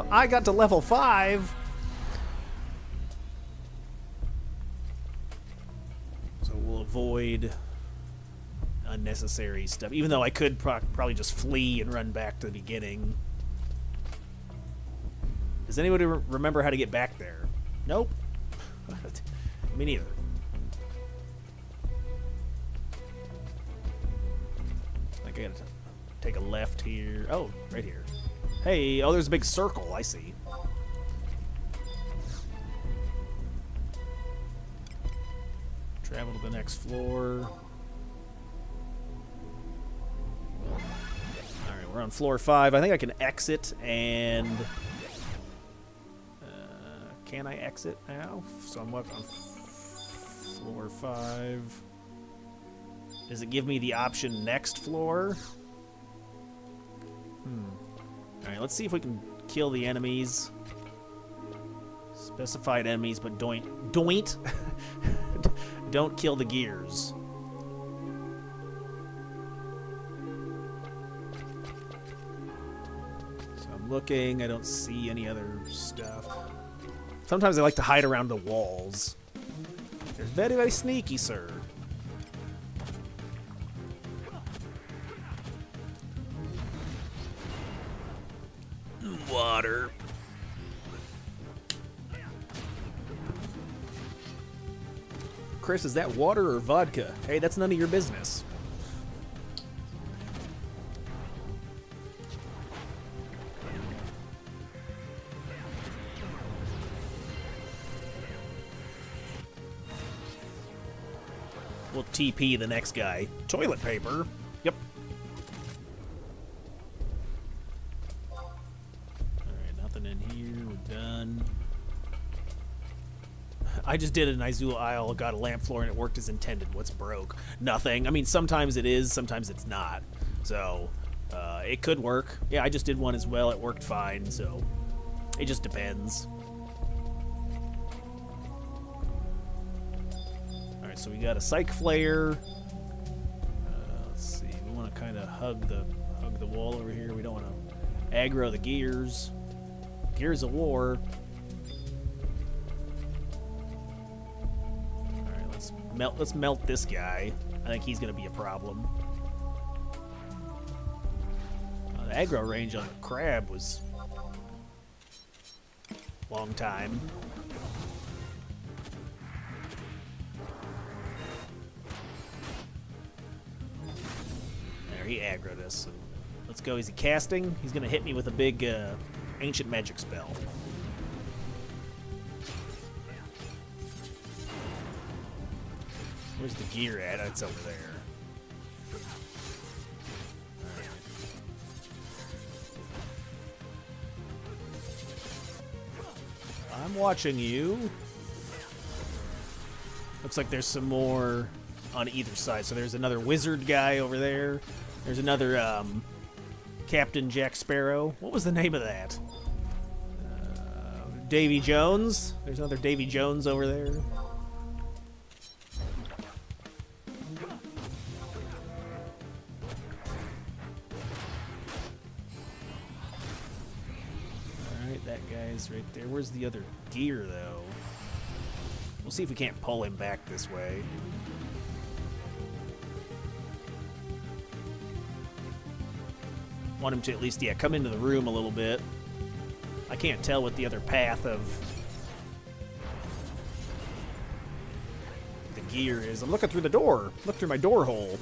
I got to level 5. So we'll avoid unnecessary stuff, even though I could probably just flee and run back to the beginning. Does anybody remember how to get back there? Nope. Me neither. I think I gotta take a left here. Oh, right here. Hey, oh, there's a big circle. I see. Travel to the next floor. Alright, we're on floor 5. I think I can exit and... Can I exit now? So I'm up on floor 5. Does it give me the option next floor? Alright, let's see if we can kill the enemies. Specified enemies, but don't kill the gears. So I'm looking, I don't see any other stuff. Sometimes I like to hide around the walls. They're very, very sneaky, sir. Water. Chris, is that water or vodka? Hey, that's none of your business. We'll TP the next guy. Toilet paper. Yep. Alright, nothing in here. We're done. I just did a Nyzul Isle, got a lamp floor, and it worked as intended. What's broke? Nothing. I mean, sometimes it is, sometimes it's not. So, it could work. Yeah, I just did one as well. It worked fine, so it just depends. Alright, so we got a Psych Flare. Let's see. We want to kind of hug the wall over here. We don't want to aggro the gears. Gears of War. Let's melt this guy. I think he's going to be a problem. The aggro range on the crab was long time. There, he aggroed us. So let's go. Is he casting? He's going to hit me with a big ancient magic spell. Where's the gear at? It's over there. Right. I'm watching you. Looks like there's some more on either side. So there's another wizard guy over there. There's another Captain Jack Sparrow. What was the name of that? Davy Jones. There's another Davy Jones over there. That guy's right there. Where's the other gear, though? We'll see if we can't pull him back this way. Want him to at least, yeah, come into the room a little bit. I can't tell what the other path of the gear is. I'm looking through the door. Look through my door hole.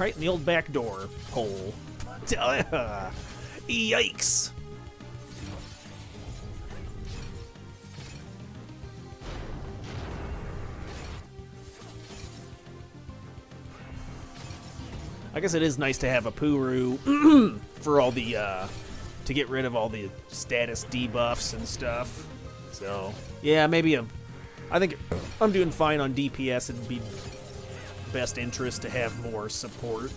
Right in the old back door hole. Yikes! I guess it is nice to have a Puru for all the, to get rid of all the status debuffs and stuff. So, yeah, maybe I think I'm doing fine on DPS. It'd be best interest to have more support.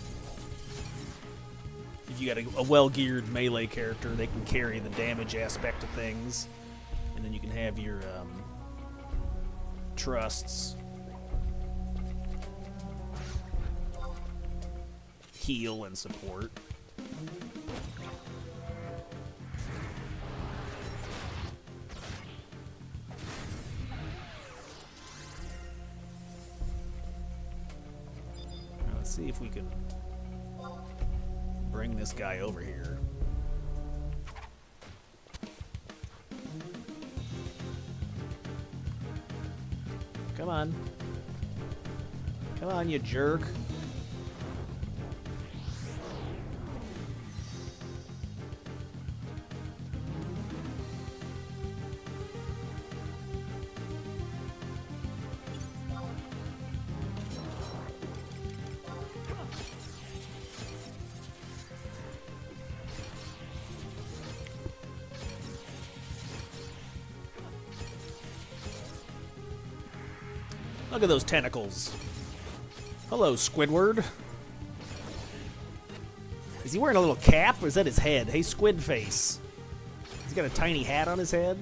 If you got a well-geared melee character, they can carry the damage aspect of things. And then you can have your, trusts heal and support. Now let's see if we can bring this guy over here. Come on. Come on, you jerk. Look at those tentacles. Hello, Squidward. Is he wearing a little cap, or is that his head? Hey, Squid Face. He's got a tiny hat on his head.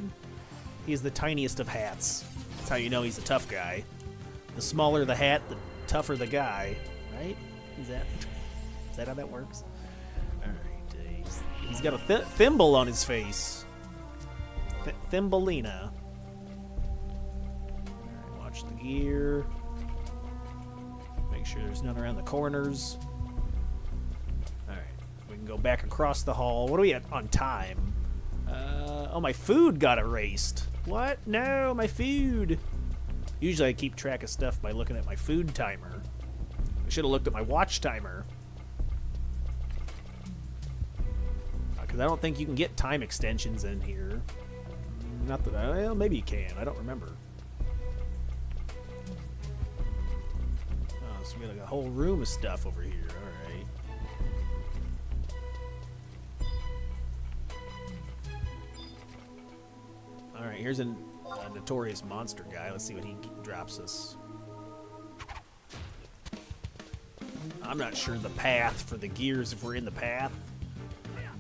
He is the tiniest of hats. That's how you know he's a tough guy. The smaller the hat, the tougher the guy. Right? Is that how that works? Alright, he's got a thimble on his face. Thimbelina. Watch the gear. Make sure there's none around the corners. Alright, we can go back across the hall. What are we at on time? Oh, my food got erased. What? No, my food. Usually I keep track of stuff by looking at my food timer. I should have looked at my watch timer. Because I don't think you can get time extensions in here. Not that well, maybe you can. I don't remember. We got a whole room of stuff over here. All right, here's a notorious monster guy. Let's see what he drops us. I'm not sure the path for the gears, if we're in the path,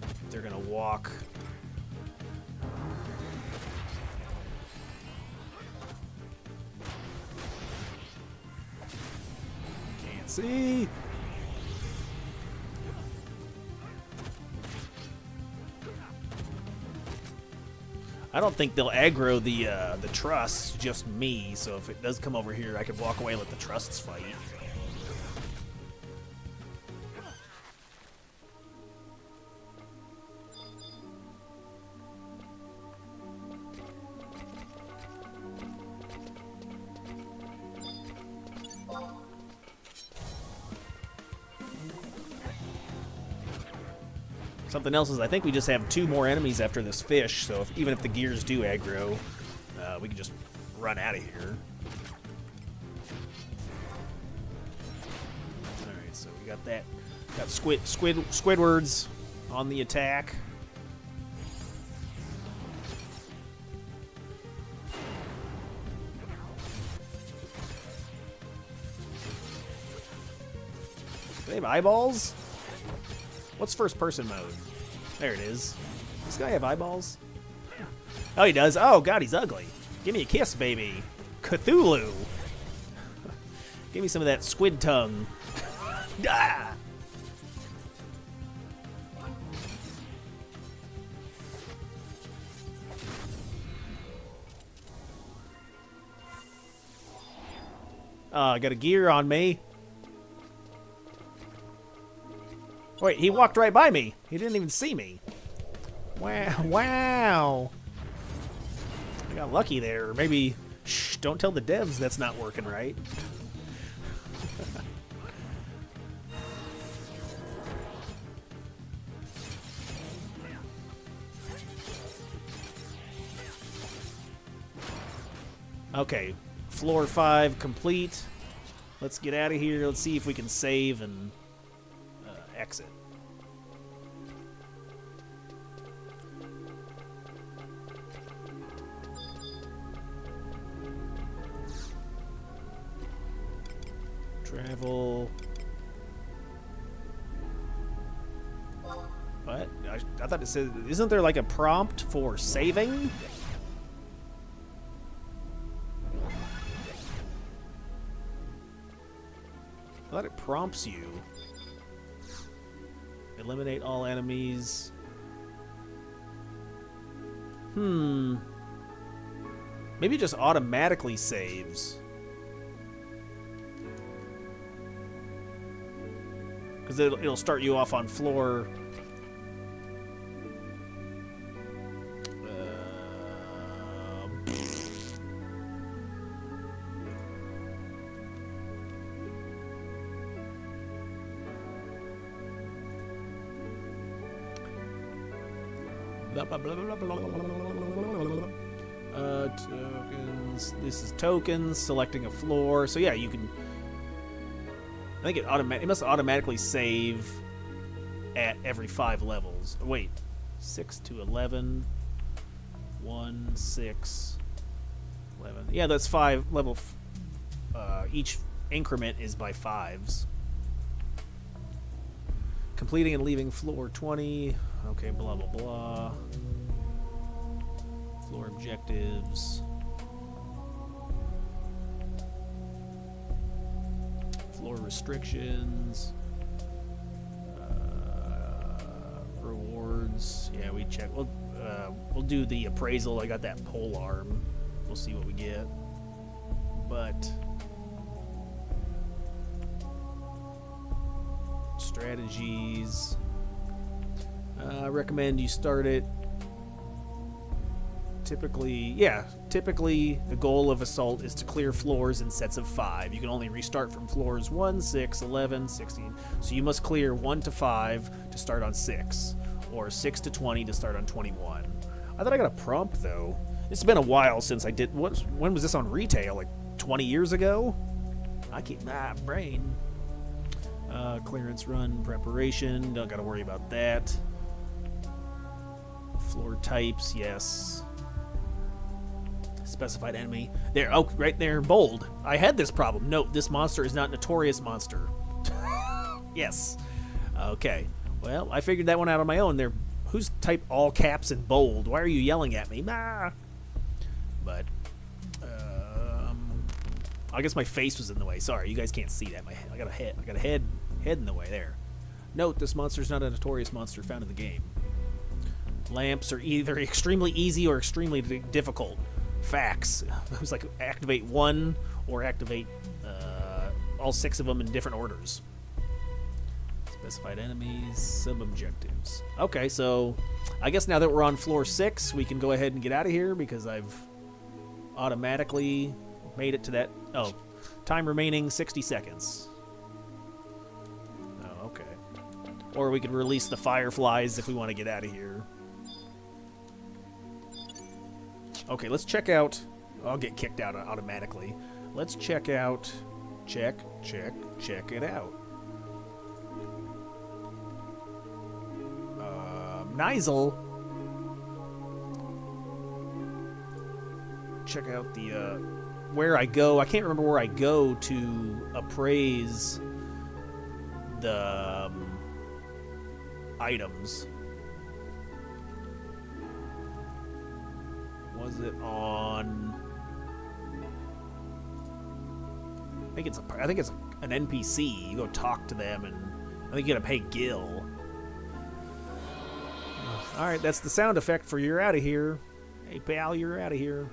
if they're gonna walk. Can't see. I don't think they'll aggro the trusts, just me. So if it does come over here, I could walk away and let the trusts fight. Something else is I think we just have 2 more enemies after this fish, so even if the gears do aggro, we can just run out of here. Alright, so we got that. Got Squidwards on the attack. Do they have eyeballs? What's first person mode? There it is. Does this guy have eyeballs? Oh, he does. Oh, God, he's ugly. Give me a kiss, baby. Cthulhu. Give me some of that squid tongue. Ah! I got a gear on me. Wait, he walked right by me. He didn't even see me. Wow, wow. I got lucky there. Maybe, shh, don't tell the devs that's not working right. Okay, floor 5 complete. Let's get out of here. Let's see if we can save and exit. Travel. What? I thought it said, isn't there like a prompt for saving? I thought it prompts you. Eliminate all enemies. Maybe it just automatically saves. Because it'll start you off on floor... tokens. This is tokens. Selecting a floor. So yeah, you can. I think it must automatically save at every 5 levels. Wait, 6 to 11. 1, 6, 11. Yeah, that's 5 level. Each increment is by 5s. Completing and leaving floor 20. Okay, blah, blah, blah. Floor objectives. Floor restrictions. Rewards. Yeah, we check. We'll do the appraisal. I got that pole arm. We'll see what we get. But... strategies. I recommend you start it typically the goal of assault is to clear floors in sets of 5. You can only restart from floors 1, 6, 11, 16. So you must clear 1 to 5 to start on 6, or 6 to 20 to start on 21. I thought I got a prompt though. It's been a while since I did. When was this on retail? Like 20 years ago? I keep my brain. Clearance run preparation. Don't got to worry about that. Floor types, yes. Specified enemy. There, oh, right there, bold. I had this problem. Note, this monster is not notorious monster. Yes. Okay. Well, I figured that one out on my own. There, who's type all caps and bold? Why are you yelling at me? Ah. But I guess my face was in the way. Sorry, you guys can't see that. I got a head in the way there. Note, this monster is not a notorious monster found in the game. Lamps are either extremely easy or extremely difficult. Facts. It was like activate one or activate all 6 of them in different orders. Specified enemies, sub-objectives. Okay, so I guess now that we're on floor 6, we can go ahead and get out of here because I've automatically made it to that. Oh, time remaining 60 seconds. Oh, okay. Or we could release the fireflies if we want to get out of here. Okay, let's check out. I'll get kicked out automatically. Let's check out. Check it out. Nyzul. Check out the where I go. I can't remember where I go to appraise the items. Was it on? I think it's an NPC. You go talk to them, and I think you gotta pay Gil. All right, that's the sound effect for "you're out of here." Hey, pal, you're out of here.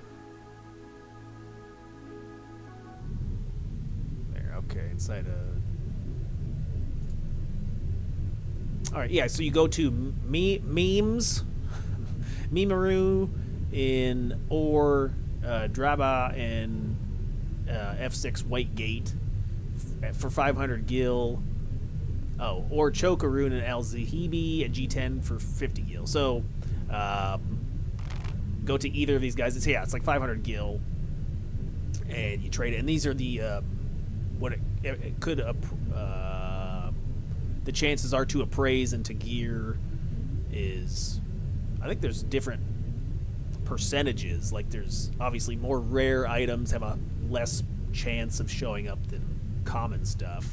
There, okay, inside a. All right, yeah. So you go to memes, Mimaru, in Draba and F6 White Gate for 500 Gil. Oh, or Chokaroon and Al Zahibi at G10 for 50 Gil. So, go to either of these guys. It's like 500 Gil, and you trade it. And these are the what it could. The chances are to appraise and to gear is, I think there's different percentages. Like there's obviously more rare items have a less chance of showing up than common stuff.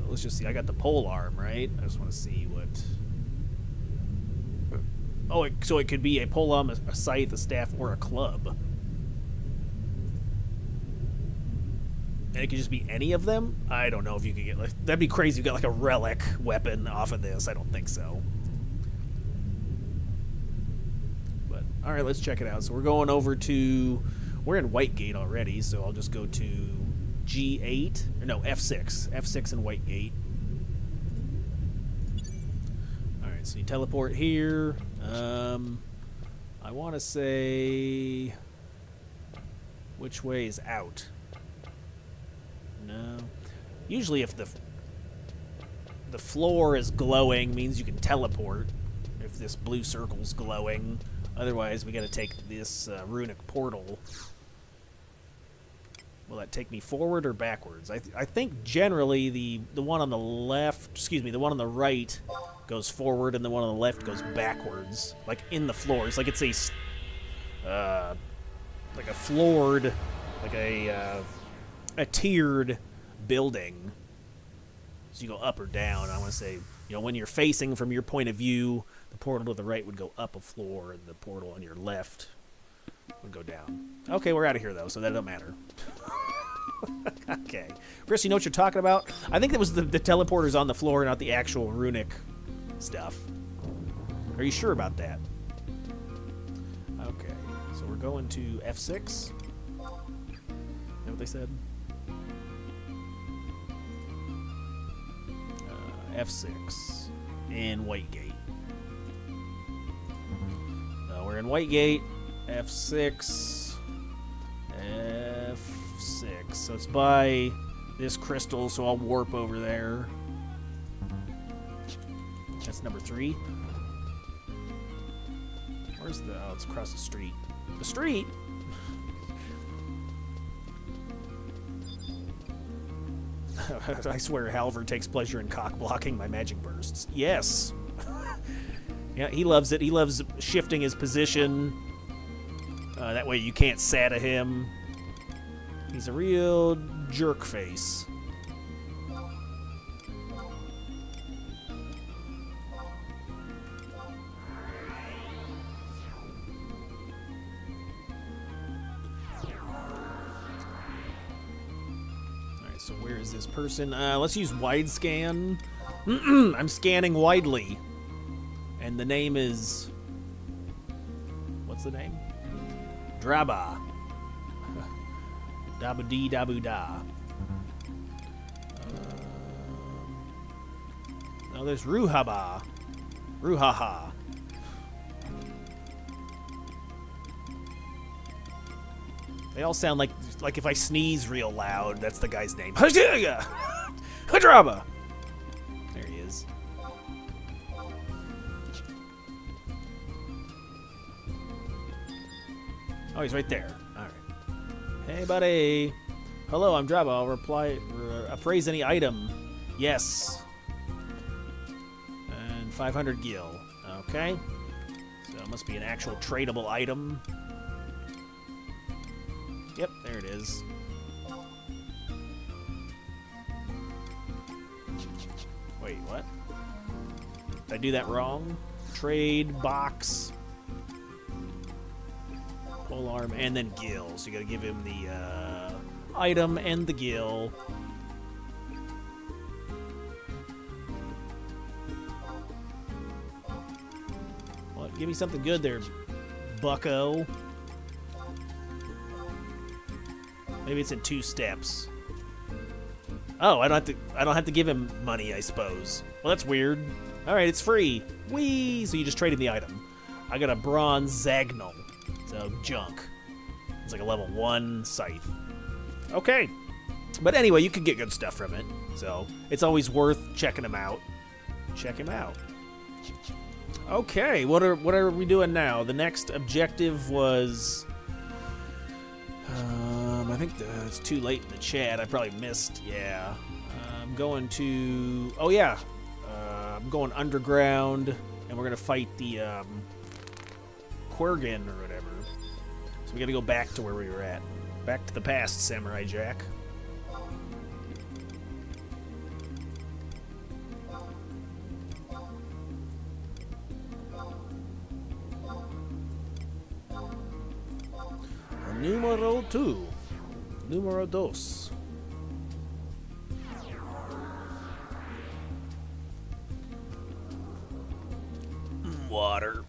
Let's just see. I got the pole arm, right? I just want to see what. Oh, so it could be a pole arm, a scythe, a staff, or a club. And it could just be any of them? I don't know if you could get. Like, that'd be crazy if you got like a relic weapon off of this. I don't think so. But, alright, let's check it out. So we're going over to. We're in Whitegate already, so I'll just go to G8, or no, F6 and Whitegate. Alright, so you teleport here. I want to say, which way is out? No. Usually if the floor is glowing, means you can teleport if this blue circle's glowing. Otherwise, we got to take this runic portal. Will that take me forward or backwards? I think generally the one on the left, the one on the right goes forward and the one on the left goes backwards. Like in the floors. Like it's a floored, like a tiered building. So you go up or down. I want to say, when you're facing from your point of view, the portal to the right would go up a floor and the portal on your left would go down. Okay, we're out of here though, so that don't matter. Okay. Chris, you know what you're talking about? I think that was the teleporters on the floor, not the actual runic stuff. Are you sure about that? Okay, so we're going to F6. Is that what they said? F6 in Whitegate. We're in Whitegate. F6. F6. So it's by this crystal, so I'll warp over there. That's number 3. Where's the... Oh, it's across the street. The street? I swear Halver takes pleasure in cock-blocking my magic bursts. Yes. Yeah, he loves it. He loves shifting his position. That way you can't sata him. He's a real jerk face. Alright, so where is this person? Let's use wide scan. I'm scanning widely. And the name is... What's the name? Draba. Dabba-dee dabu-da. Oh, there's Ruhaba. Ruhaha. They all sound like if I sneeze real loud, that's the guy's name. Hadraba. There he is. Oh, he's right there. All right. Hey, buddy. Hello, I'm Draba. I'll appraise any item. Yes. And 500 gil. Okay. So it must be an actual tradable item. Yep, there it is. Wait, what? Did I do that wrong? Trade box. Polearm and then gil. So you gotta give him the item and the gil. Well, give me something good there, bucko. Maybe it's in 2 steps. Oh, I don't have to give him money, I suppose. Well, that's weird. All right, it's free. Whee! So you just trade him the item. I got a bronze Zagnal. So, junk. It's like a level 1 scythe. Okay. But anyway, you could get good stuff from it. So, it's always worth checking him out. Check him out. Okay, what are we doing now? The next objective was... I think it's too late in the chat. I probably missed. Yeah. I'm going to... Oh, yeah. I'm going underground, and we're going to fight the Quergan or whatever. So we got to go back to where we were at. Back to the past, Samurai Jack. Numero 2. Numero 2. Water.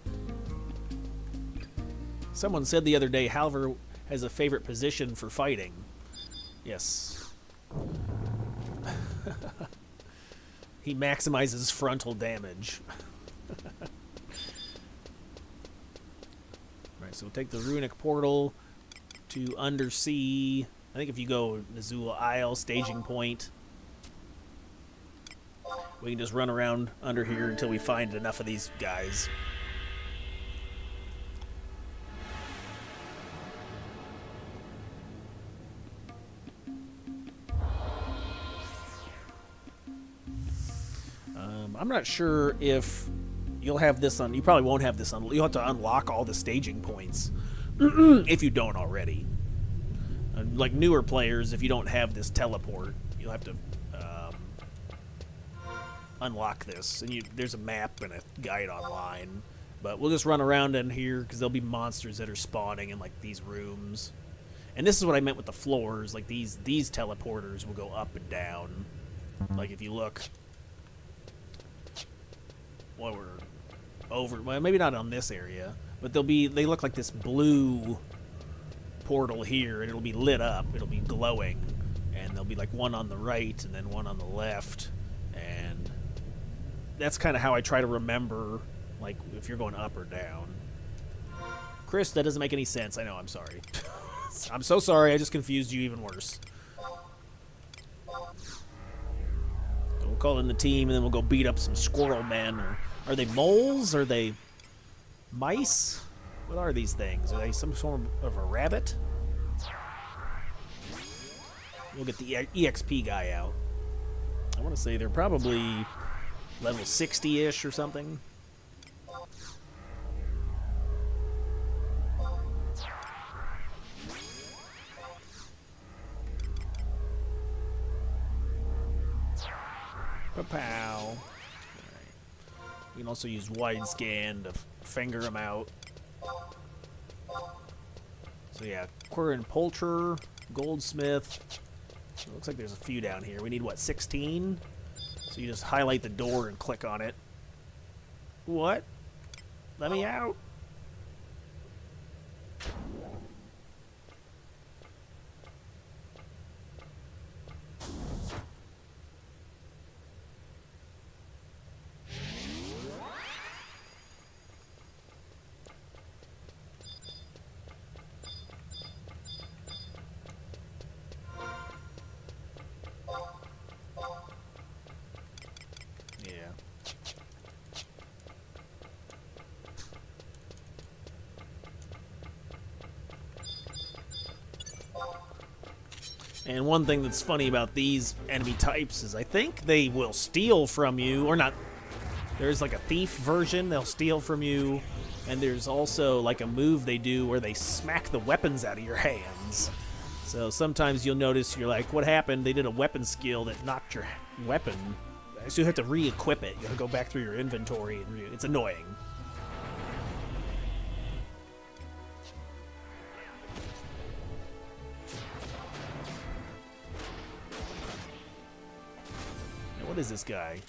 Someone said the other day Halver has a favorite position for fighting. Yes. He maximizes frontal damage. Alright, so we'll take the runic portal to undersea. I think if you go Nyzul Isle, staging point, we can just run around under here until we find enough of these guys. I'm not sure if you'll have this on. You probably won't have this on. You'll have to unlock all the staging points if you don't already. Like newer players, if you don't have this teleport, you'll have to unlock this. And there's a map and a guide online. But we'll just run around in here because there'll be monsters that are spawning in like these rooms. And this is what I meant with the floors. Like these teleporters will go up and down. Like if you look. Well, we're over. Well, maybe not on this area, but they look like this blue portal here, and it'll be lit up. It'll be glowing, and there'll be like one on the right and then one on the left, and that's kind of how I try to remember, like if you're going up or down. Chris, that doesn't make any sense. I know. I'm sorry. I'm so sorry. I just confused you even worse. So we'll call in the team, and then we'll go beat up some squirrel men. Or are they moles? Are they mice? What are these things? Are they some sort of a rabbit? We'll get the EXP guy out. I want to say they're probably level 60-ish or something. Pow. All right. You can also use wide scan to finger them out. So yeah, Quirn Poulter, Goldsmith. It looks like there's a few down here. We need, what, 16? So you just highlight the door and click on it. What? Let me out. And one thing that's funny about these enemy types is I think they will steal from you, or not. There's like a thief version, they'll steal from you, and there's also like a move they do where they smack the weapons out of your hands. So sometimes you'll notice you're like, what happened? They did a weapon skill that knocked your weapon. So you have to re-equip it. You have to go back through your inventory, and it's annoying. What is this guy?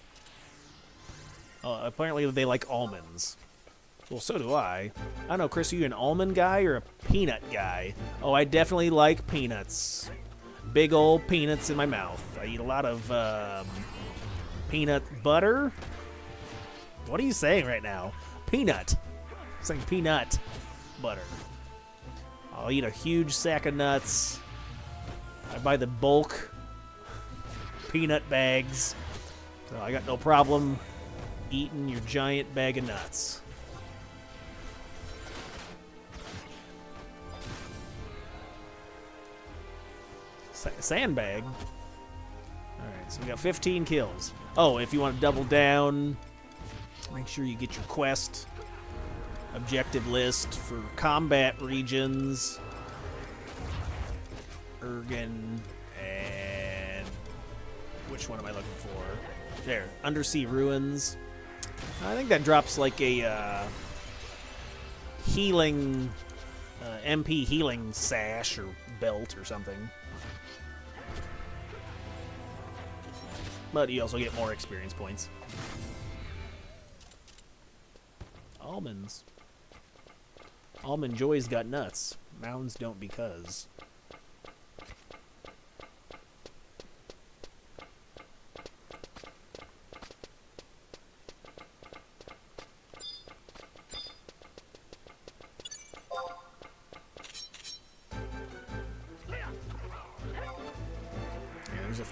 Apparently they like almonds. Well, so do I. I don't know, Chris, are you an almond guy or a peanut guy? Oh, I definitely like peanuts. Big old peanuts in my mouth. I eat a lot of peanut butter. What are you saying right now? Peanut. It's like peanut butter. I'll eat a huge sack of nuts. I buy the bulk peanut bags. So I got no problem eating your giant bag of nuts. Sandbag? Alright, so we got 15 kills. Oh, if you want to double down, make sure you get your quest objective list for combat regions. Ergen and... which one am I looking for? There, Undersea Ruins. I think that drops like a healing, MP healing sash or belt or something. But you also get more experience points. Almonds. Almond Joy's got nuts. Mounds don't because.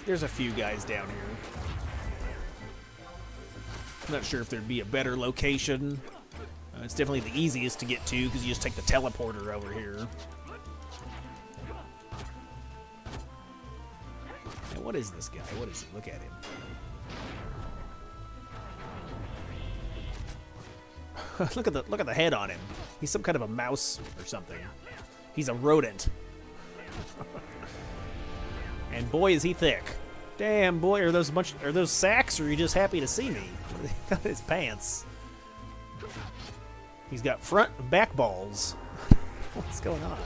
There's a few guys down here. I'm not sure if there'd be a better location. It's definitely the easiest to get to because you just take the teleporter over here. And what is this guy? What is he? Look at him. look at the head on him. He's some kind of a mouse or something. He's a rodent. And boy, is he thick. Damn, boy, are those sacks, or are you just happy to see me? Got his pants. He's got front and back balls. What's going on?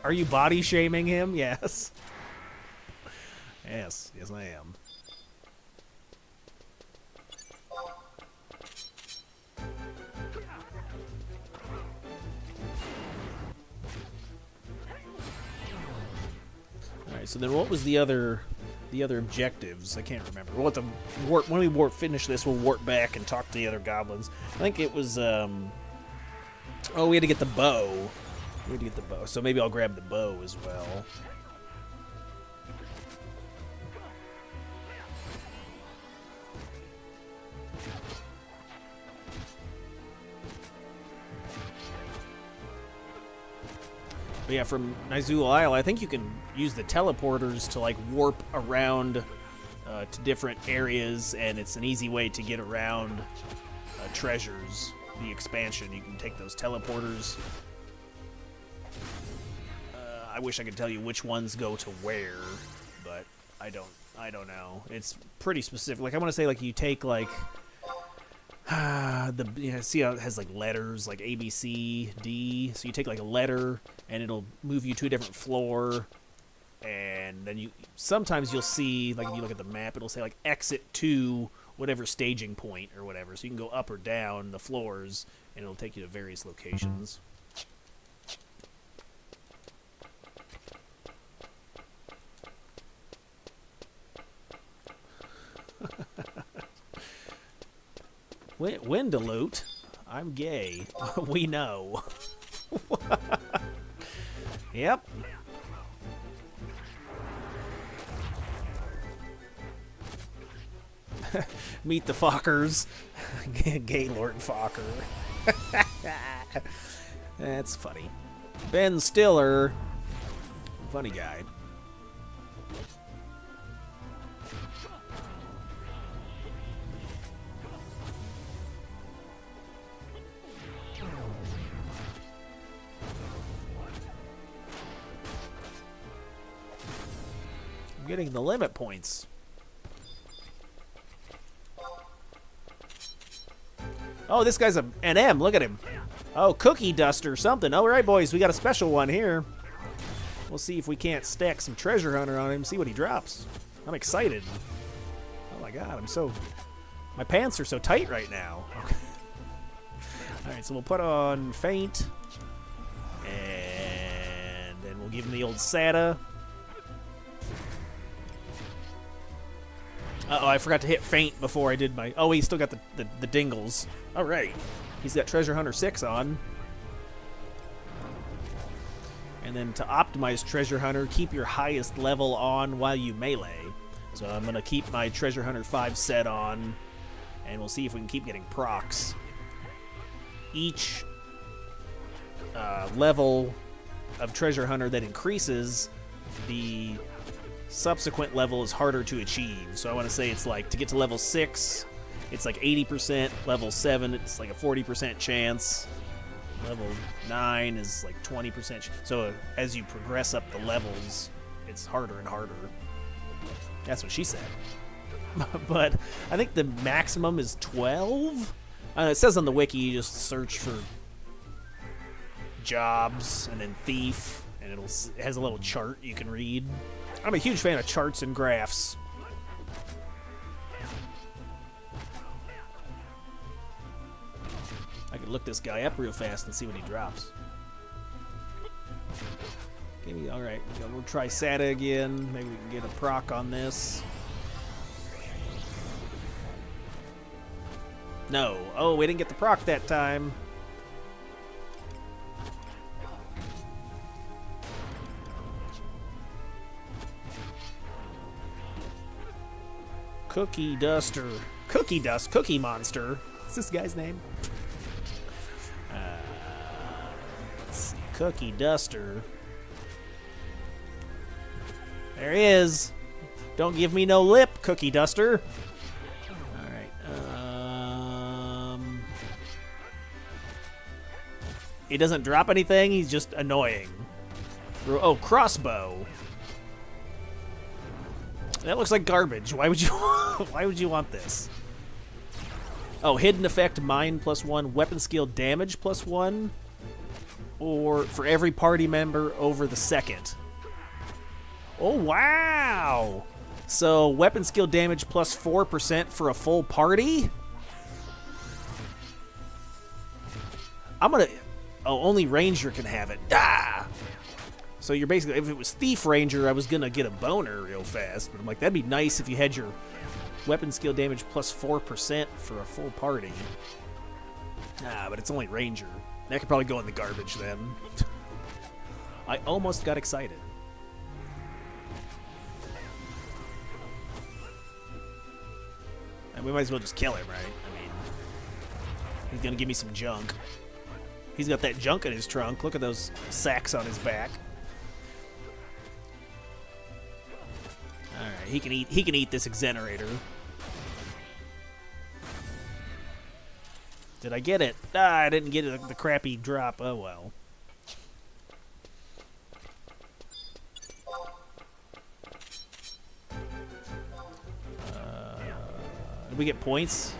Are you body shaming him? Yes. Yes, I am. So then what was the other objectives? I can't remember. We'll have to warp, when we finish this, we'll warp back and talk to the other goblins. I think it was oh, we had to get the bow. So maybe I'll grab the bow as well. But yeah, from Nyzul Isle, I think you can use the teleporters to like warp around to different areas, and it's an easy way to get around treasures. The expansion, you can take those teleporters. I wish I could tell you which ones go to where, but I don't know. It's pretty specific. Like I want to say, like you take like see how it has like letters like A, B, C, D. So you take like a letter, and it'll move you to a different floor. And then sometimes you'll see, like if you look at the map, it'll say like exit to whatever staging point or whatever. So you can go up or down the floors, and it'll take you to various locations. Windaloot? I'm gay. We know. Yep. Meet the Fockers. Gaylord Focker. That's funny. Ben Stiller. Funny guy. I'm getting the limit points. Oh, this guy's an NM. Look at him. Oh, cookie dust or something. All right, boys, we got a special one here. We'll see if we can't stack some treasure hunter on him, see what he drops. I'm excited. Oh my god, my pants are so tight right now. Okay. All right, so we'll put on feint, and then we'll give him the old SATA. Uh-oh, I forgot to hit feint before I did my... Oh, he still got the dingles. All right. He's got Treasure Hunter 6 on. And then to optimize Treasure Hunter, keep your highest level on while you melee. So I'm going to keep my Treasure Hunter 5 set on, and we'll see if we can keep getting procs. Each level of Treasure Hunter that increases, the subsequent level is harder to achieve. So I want to say it's like, to get to level 6, it's like 80%. Level 7, it's like a 40% chance. Level 9 is like 20%. So as you progress up the levels, it's harder and harder. That's what she said. But I think the maximum is 12. It says on the wiki, you just search for jobs and then thief, and it has a little chart you can read. I'm a huge fan of charts and graphs. I could look this guy up real fast and see what he drops. All right, we'll try SATA again. Maybe we can get a proc on this. No. Oh, we didn't get the proc that time. Cookie Duster. Cookie Dust. Cookie Monster. What's this guy's name? Let's see. Cookie Duster. There he is. Don't give me no lip, Cookie Duster. Alright. He doesn't drop anything. He's just annoying. Oh, crossbow. That looks like garbage. Why would you why would you want this? Oh, hidden effect mine +1, weapon skill damage +1, or for every party member over the second. Oh, wow! So, weapon skill damage +4% for a full party? I'm gonna... Oh, only Ranger can have it. Ah! So you're basically... If it was Thief Ranger, I was gonna get a boner real fast. But I'm like, that'd be nice if you had your weapon skill damage +4% for a full party. Ah, but it's only Ranger. That could probably go in the garbage then. I almost got excited. And we might as well just kill him, right? I mean, he's gonna give me some junk. He's got that junk in his trunk. Look at those sacks on his back. All right, he can eat this Exenerator. Did I get it? Ah, I didn't get the crappy drop. Oh well. Did we get points?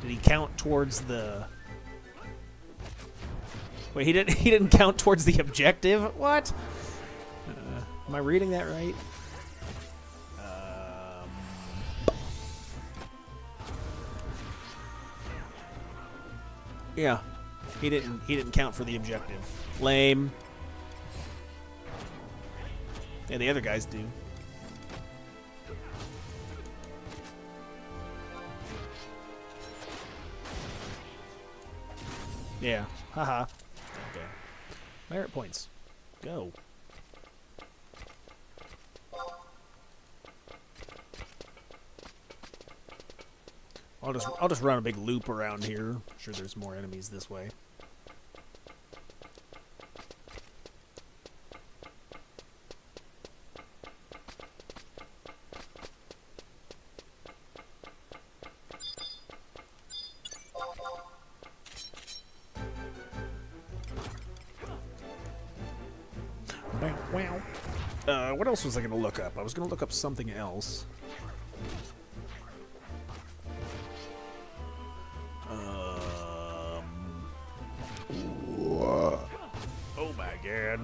Did he count towards the? Wait, he didn't count towards the objective. What? Am I reading that right? Yeah, he didn't count for the objective. Lame. Yeah, the other guys do. Yeah. Haha. Okay. Merit points. Go. I'll just run a big loop around here. I'm sure there's more enemies this way. Wow. What else was I going to look up? I was going to look up something else. Oh my god.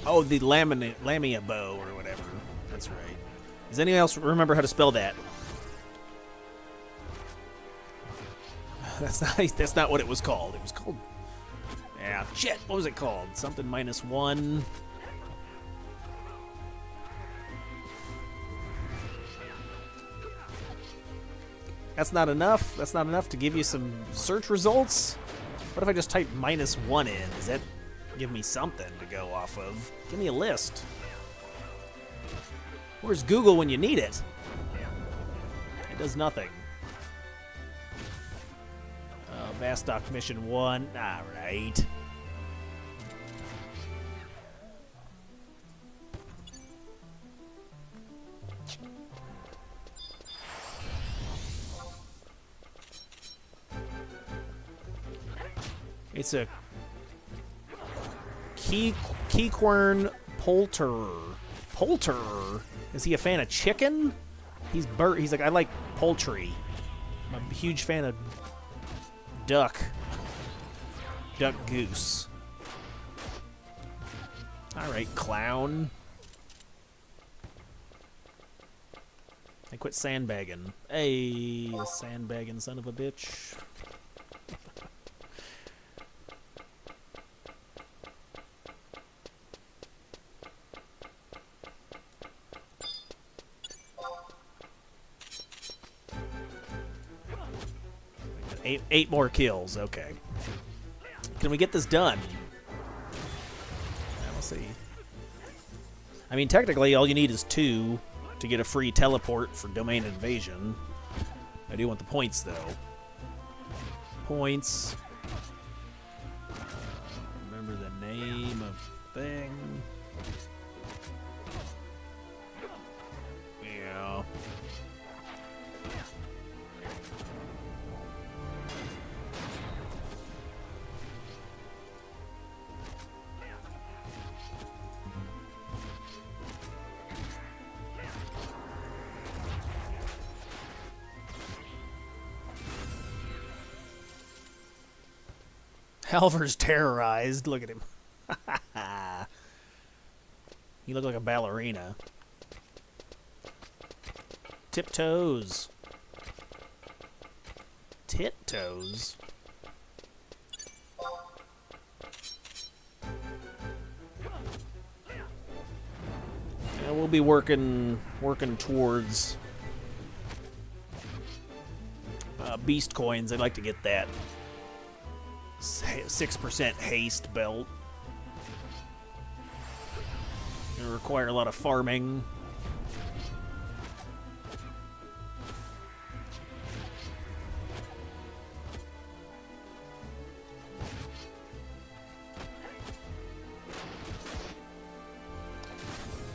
Oh, the Lamia bow or whatever. That's right. Does anyone else remember how to spell that? That's not what it was called. It was called... Yeah, shit. What was it called? Something -1. That's not enough? That's not enough to give you some search results? What if I just type -1 in? Does that give me something to go off of? Give me a list. Where's Google when you need it? It does nothing. Vastok Mission 1. Alright. It's a Keyquern Poulter. Poulter? Is he a fan of chicken? He's like, I like poultry. I'm a huge fan of duck goose. Alright, clown. I quit sandbagging. Hey, sandbagging son of a bitch. Eight more kills. Okay. Can we get this done? Yeah, we'll see. I mean, technically, all you need is 2 to get a free teleport for domain invasion. I do want the points, though. Points. Remember the name of thing. Yeah. Halver's terrorized. Look at him. You look like a ballerina. Tiptoes. Tit-toes. Yeah, we'll be working towards beast coins. I'd like to get that 6% haste belt. It'll require a lot of farming.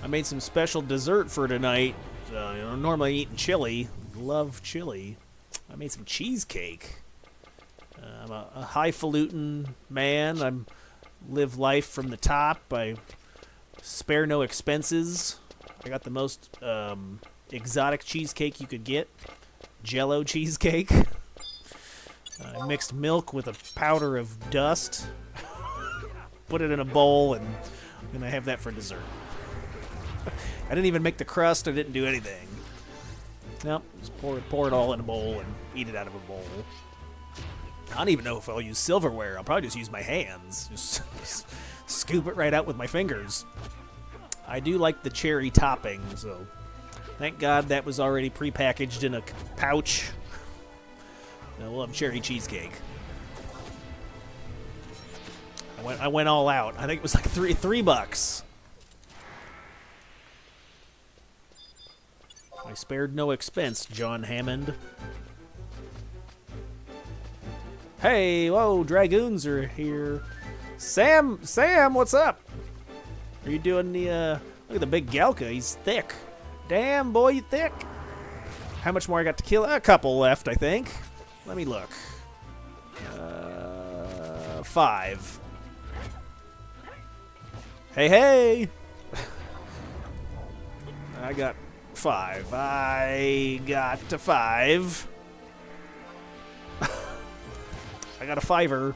I made some special dessert for tonight. Normally eating chili. Love chili. I made some cheesecake. I'm a highfalutin man. I live life from the top. I spare no expenses. I got the most exotic cheesecake you could get. Jello cheesecake. I mixed milk with a powder of dust. Put it in a bowl, and I'm going to have that for dessert. I didn't even make the crust. I didn't do anything. Nope, just pour it all in a bowl and eat it out of a bowl. I don't even know if I'll use silverware. I'll probably just use my hands. Just scoop it right out with my fingers. I do like the cherry topping, so thank God that was already prepackaged in a pouch. Now we'll have cherry cheesecake. I went all out. I think it was like $3. I spared no expense, John Hammond. Hey, whoa, dragoons are here. Sam, what's up? Are you doing the, look at the big Galka, he's thick. Damn, boy, you thick. How much more I got to kill? A couple left, I think. Let me look. 5. Hey! I got 5. I got to 5. I got a 5-er.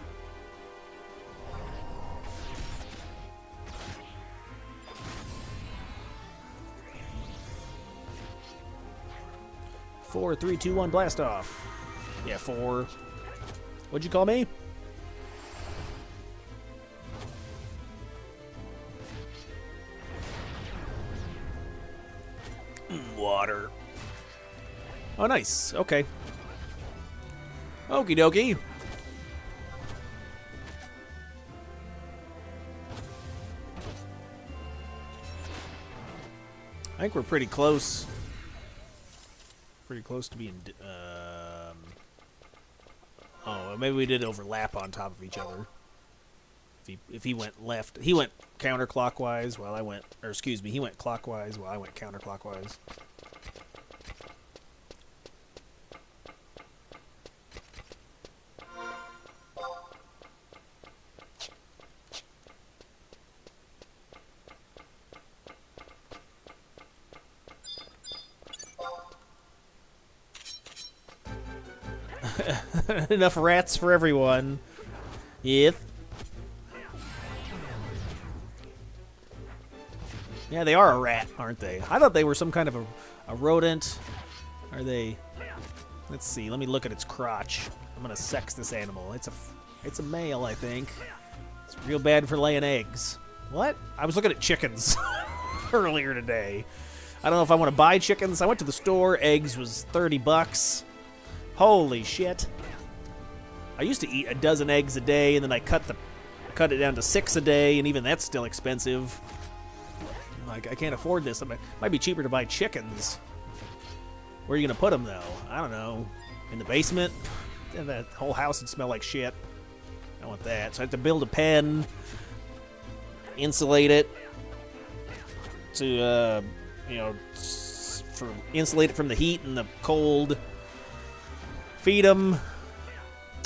Four, 3, 2, 1, blast off. Yeah, 4. What'd you call me? Water. Oh, nice. Okay. Okie dokie. I think we're pretty close. Pretty close to being... oh, maybe we did overlap on top of each other. If he went left... He went counterclockwise while I went... Or excuse me, he went clockwise while I went counterclockwise. Enough rats for everyone. Yep. Yeah, they are a rat, aren't they? I thought they were some kind of a rodent. Are they? Let's see. Let me look at its crotch. I'm gonna sex this animal. It's a male, I think. It's real bad for laying eggs. What? I was looking at chickens earlier today. I don't know if I want to buy chickens. I went to the store. Eggs was $30. Holy shit. I used to eat a dozen eggs a day, and then I cut it down to 6 a day, and even that's still expensive. Like, I can't afford this. It might be cheaper to buy chickens. Where are you going to put them, though? I don't know. In the basement? And that whole house would smell like shit. I don't want that. So I have to build a pen, insulate it to, insulate it from the heat and the cold. Feed them.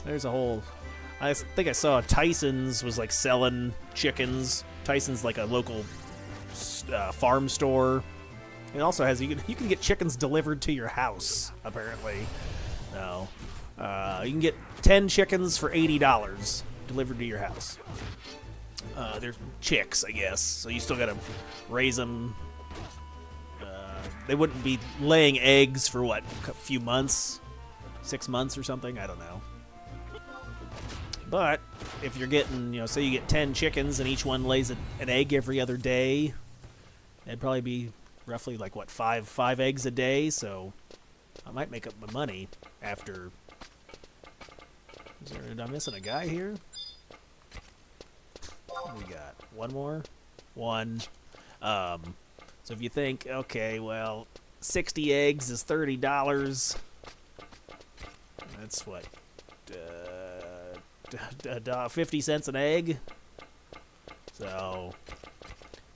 There's a whole... I think I saw Tyson's was like selling chickens. Tyson's like a local farm store. It also has you can get chickens delivered to your house. Apparently, no. You can get 10 chickens for $80 delivered to your house. They're chicks, I guess. So you still gotta raise them. They wouldn't be laying eggs for what, a few months, 6 months or something. I don't know. But if you're getting, say you get 10 chickens and each one lays an egg every other day, it'd probably be roughly like, what, five eggs a day? So I might make up my money after. Am I missing a guy here? What do we got? One more? One. So if you think, okay, well, 60 eggs is $30. That's what? 50 cents an egg. So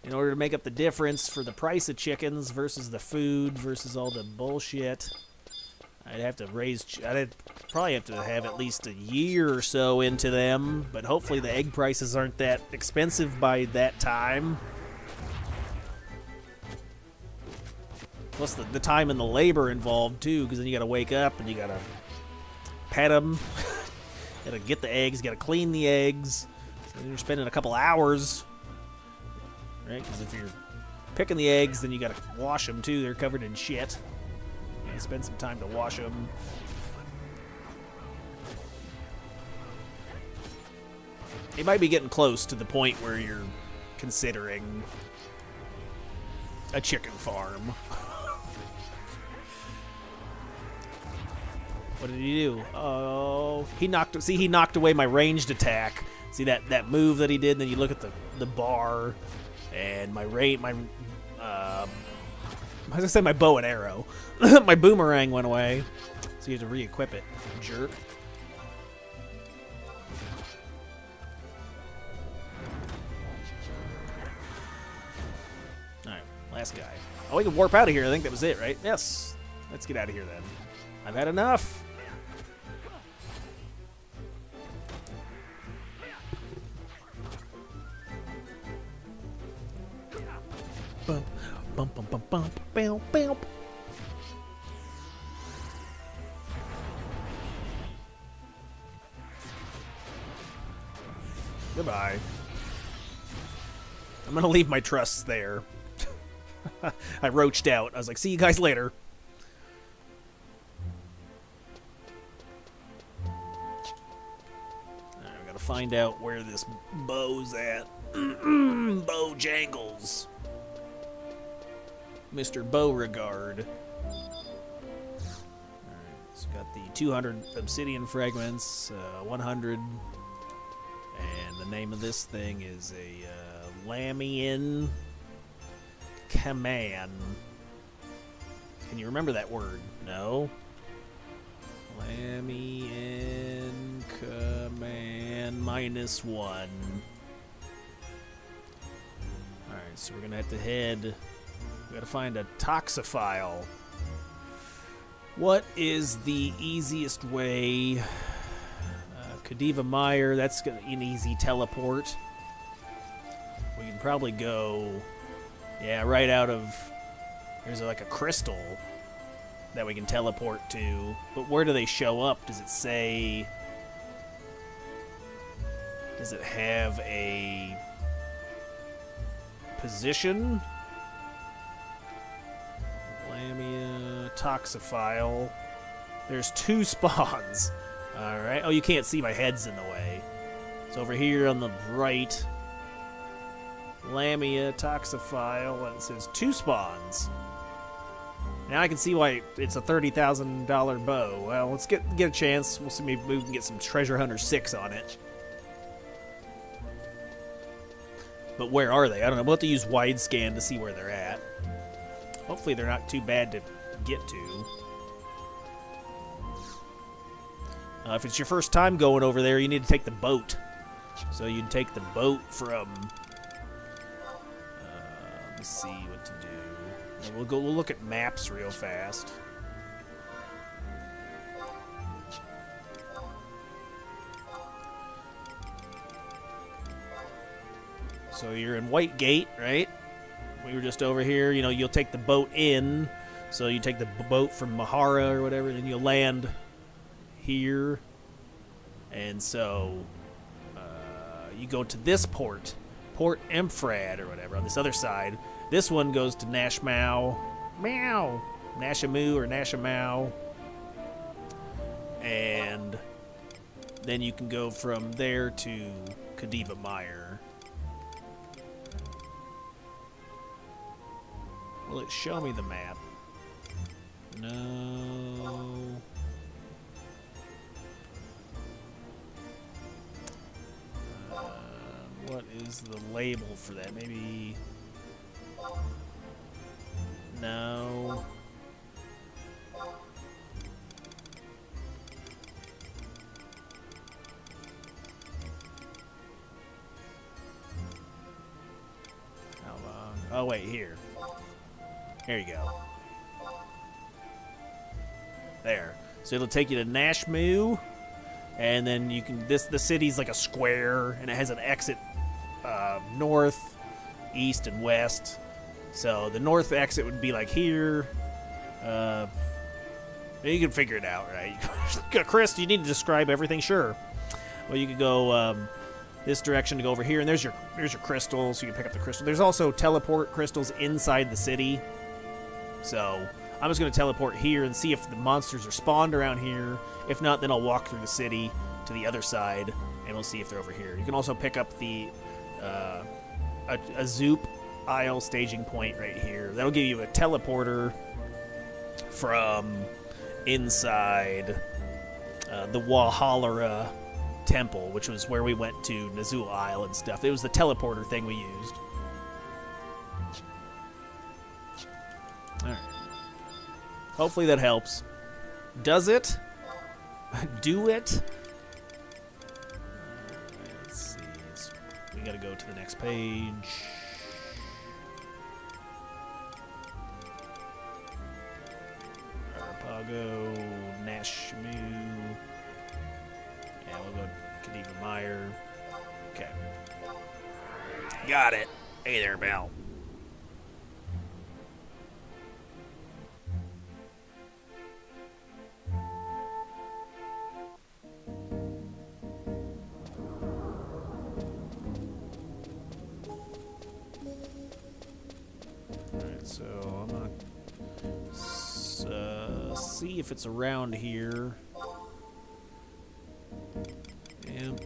in order to make up the difference for the price of chickens versus the food versus all the bullshit. I'd probably have to have at least a year or so into them, but hopefully the egg prices aren't that expensive by that time. Plus the time and the labor involved too, because then you gotta wake up and you gotta pet them, gotta get the eggs, gotta clean the eggs. So you're spending a couple hours, right? Because if you're picking the eggs, then you gotta wash them too. They're covered in shit. You spend some time to wash them. It might be getting close to the point where you're considering a chicken farm. What did he do? Oh, he knocked away my ranged attack. See that move that he did? And then you look at the bar, and my I was gonna say my bow and arrow. My boomerang went away, so you have to re-equip it, jerk. Alright, last guy. Oh, we can warp out of here. I think that was it, right? Yes. Let's get out of here then. I've had enough. Bump, bump, bump, bump, bump, bump, bump. Goodbye. I'm gonna leave my trusts there. I roached out. I was like, see you guys later. Alright, we gotta find out where this bow's at. Bojangles. Mr. Beauregard. Alright, so got the 200 obsidian fragments, 100, and the name of this thing is a Lamian Command. Can you remember that word? No? Lamian Command -1. Alright, so we're gonna have to head. We gotta find a toxophile. What is the easiest way? Kadiva Meyer, that's an easy teleport. We can probably go, yeah, right out of, there's like a crystal that we can teleport to. But where do they show up? Does it say, does it have a position? Lamia toxophile. There's 2 spawns. Alright. Oh, you can't see, my head's in the way. It's over here on the right. Lamia toxophile. And it says 2 spawns. Now I can see why it's a $30,000 bow. Well, let's get a chance. We'll see, maybe we can get some Treasure Hunter 6 on it. But where are they? I don't know. We'll have to use wide scan to see where they're at. Hopefully they're not too bad to get to. If it's your first time going over there, you need to take the boat. So you'd take the boat from... let me see what to do. We'll look at maps real fast. So you're in White Gate, right? We were just over here. You know, you'll take the boat in. So you take the boat from Mahara or whatever, and you'll land here. And so you go to this port, Port Emfrad or whatever, on this other side. This one goes to Nashmau. Meow. Nashamu or Nashamau. And then you can go from there to Kadiva Meyer. Will it show me the map? No. What is the label for that? Maybe... No. Come Oh, wait, here. There you go. There. So it'll take you to Nashmu, and then you can... The city's like a square, and it has an exit north, east, and west. So the north exit would be like here. You can figure it out, right? Chris, do you need to describe everything? Sure. Well, you could go this direction to go over here, and there's your crystals, so you can pick up the crystal. There's also teleport crystals inside the city. So I'm just going to teleport here and see if the monsters are spawned around here. If not, then I'll walk through the city to the other side, and we'll see if they're over here. You can also pick up the a Zoop Isle staging point right here. That'll give you a teleporter from inside the Walhalla Temple, which was where we went to Nyzul Isle and stuff. It was the teleporter thing we used. All right. Hopefully that helps. Does it? Do it? Let's see. We gotta go to the next page. Arpago, Nashmu. Yeah, we'll go Kadiva Meyer. Okay. Got it. Hey there, Mel. Alright, so I'm gonna see if it's around here. Imp,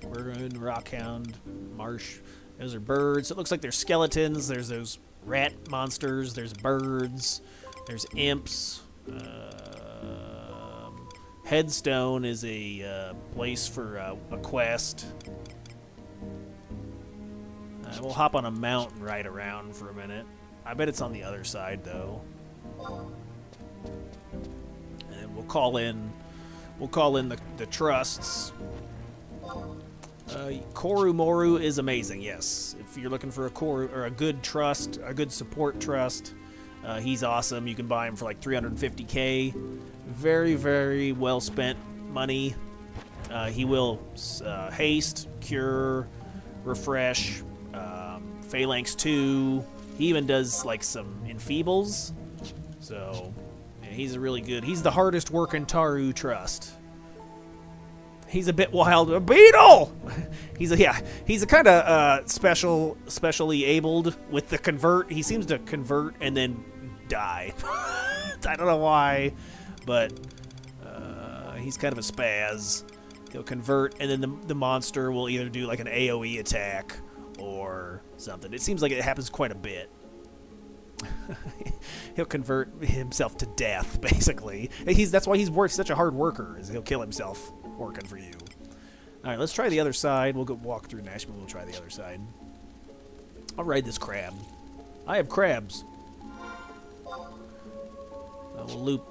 Quirgoon, Rockhound, Marsh. Those are birds. It looks like there's skeletons. There's those rat monsters. There's birds. There's imps. Headstone is a place for a quest. We'll hop on a mountain ride around for a minute. I bet it's on the other side, though. And we'll call in the trusts. Korumoru is amazing, yes. If you're looking for a Koru or a good trust, a good support trust, he's awesome. You can buy him for like 350k. Very, very well spent money. He will haste, cure, refresh, Phalanx 2. He even does like some enfeebles. So yeah, he's a really good. He's the hardest working Taru trust. He's a bit wild. A beetle! He's a kind of specially abled with the convert. He seems to convert and then die. I don't know why, but he's kind of a spaz. He'll convert, and then the monster will either do like an AoE attack or something. It seems like it happens quite a bit. He'll convert himself to death, basically. That's why he's such a hard worker, is he'll kill himself working for you. Alright, let's try the other side. We'll go walk through Nashville. We'll try the other side. I'll ride this crab. I have crabs. We'll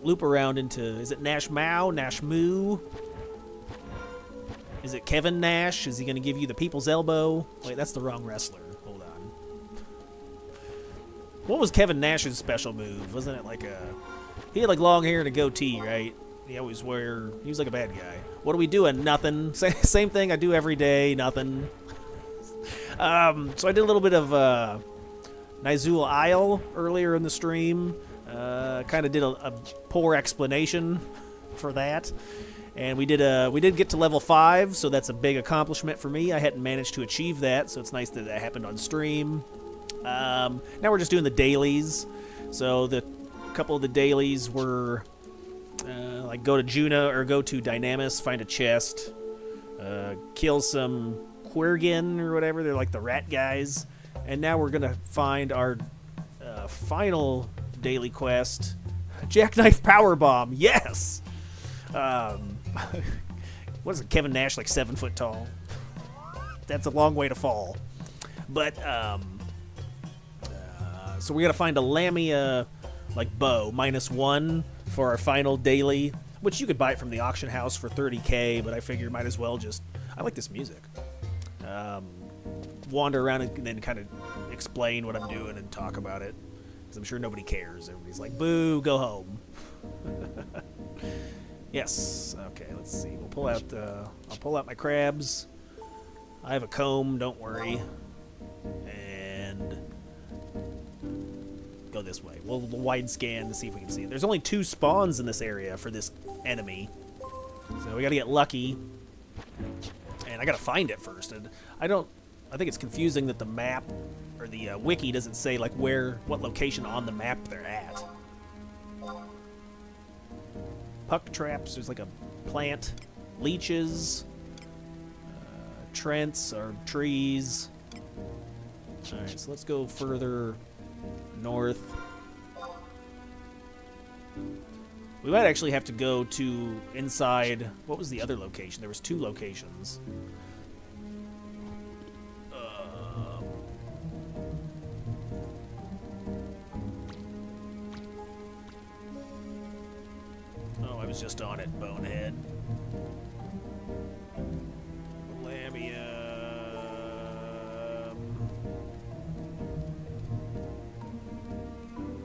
loop around into... Is it Nashmau? Nashmu? Is it Kevin Nash? Is he going to give you the people's elbow? Wait, that's the wrong wrestler. Hold on. What was Kevin Nash's special move? Wasn't it like a... He had like long hair and a goatee, right? He always wear... He was like a bad guy. What are we doing? Nothing. Same thing I do every day. Nothing. So I did a little bit of Nyzul Isle earlier in the stream. Kind of did a poor explanation for that. And we did get to level 5, so that's a big accomplishment for me. I hadn't managed to achieve that, so it's nice that that happened on stream. Now we're just doing the dailies. So the couple of the dailies were like go to Juna or go to Dynamis, find a chest, kill some Quirgin or whatever. They're like the rat guys. And now we're gonna find our final daily quest, Jackknife Powerbomb. Yes. What is it, Kevin Nash, like 7 foot tall? That's a long way to fall. But so we gotta find a Lamia like bow -1 for our final daily, which you could buy it from the auction house for 30k, but I figure might as well just... I like this music. wander around and then kind of explain what I'm doing and talk about it. Because I'm sure nobody cares. Everybody's like, boo, go home. Yes. Okay, let's see. We'll pull out, I'll pull out my crabs. I have a comb, don't worry. And go this way. We'll wide scan to see if we can see it. There's only 2 spawns in this area for this enemy. So we gotta get lucky. And I gotta find it first. And I think it's confusing that the map or the wiki doesn't say like what location on the map they're at. Puck traps, there's like a plant, leeches, trents or trees. Alright, so let's go further north. We might actually have to go to inside. What was the other location? There was 2 locations. Oh, I was just on it, bonehead. Lamia.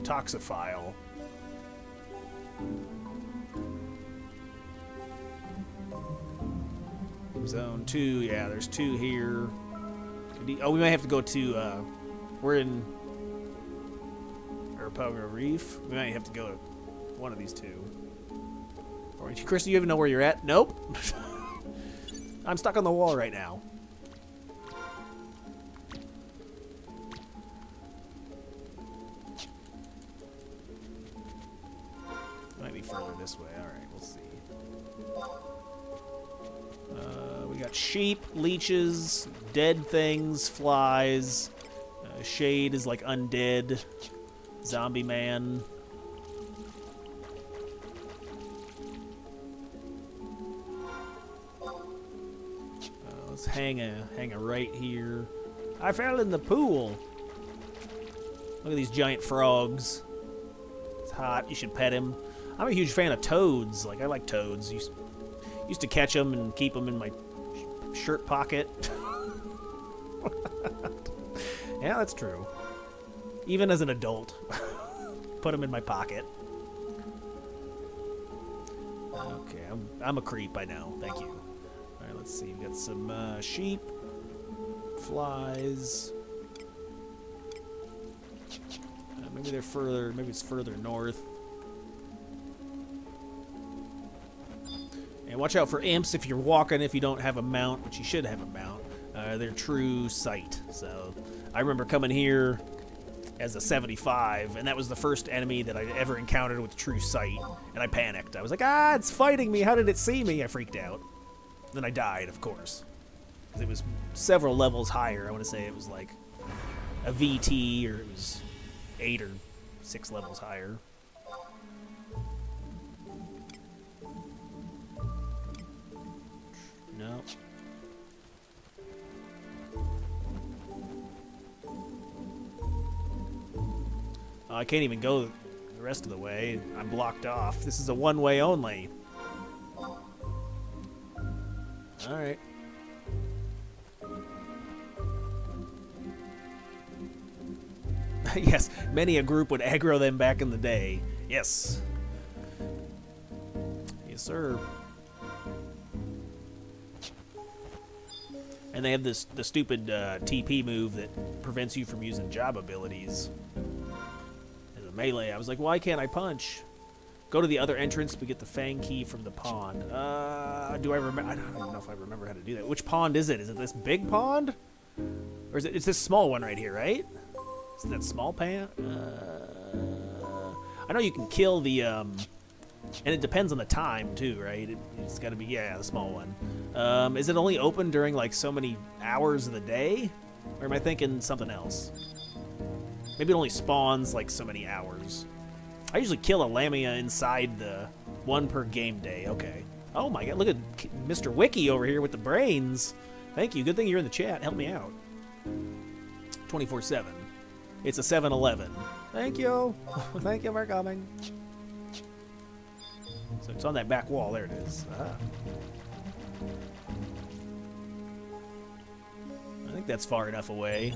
Toxophile. Zone 2, yeah, there's 2 here. Oh, we might have to go to, we're in Arapago Reef. We might have to go to one of these 2. Or, Chris, do you even know where you're at? Nope. I'm stuck on the wall right now. Might be further this way. Alright, we'll see. We got sheep, leeches, dead things, flies. Shade is like undead. Zombie man. Let's hang a right here. I fell in the pool. Look at these giant frogs. It's hot. You should pet him. I'm a huge fan of toads. Like, I like toads. Used to catch them and keep them in my shirt pocket. Yeah, that's true. Even as an adult. Put them in my pocket. Okay, I'm a creep, I know. Thank you. Alright, let's see. We got some sheep. Flies. Maybe they're further. Maybe it's further north. And watch out for imps if you're walking, if you don't have a mount, which you should have a mount. They're true sight. So I remember coming here as a 75, and that was the first enemy that I ever encountered with true sight, and I panicked. I was like, it's fighting me. How did it see me? I freaked out. Then I died, of course. It was several levels higher. I want to say it was like a VT, or it was 8 or 6 levels higher. No. I can't even go the rest of the way. I'm blocked off. This is a one-way only. Alright. Yes, many a group would aggro them back in the day. Yes. Yes, sir. And they have the stupid TP move that prevents you from using job abilities. As a melee, I was like, why can't I punch? Go to the other entrance to get the Fang key from the pond. Do I remember? I don't even know if I remember how to do that. Which pond is it? Is it this big pond? Or is it? It's this small one right here, right? Is it that small pan? I know you can kill the, and it depends on the time too, right? It's got to be, yeah, the small one. Is it only open during like so many hours of the day? Or am I thinking something else? Maybe it only spawns like so many hours. I usually kill a Lamia inside the one per game day. Okay. Oh my god, look at Mr. Wiki over here with the brains. Thank you. Good thing you're in the chat. Help me out. 24/7. It's a 7-Eleven. Thank you. Thank you for coming. So it's on that back wall. There it is. think that's far enough away.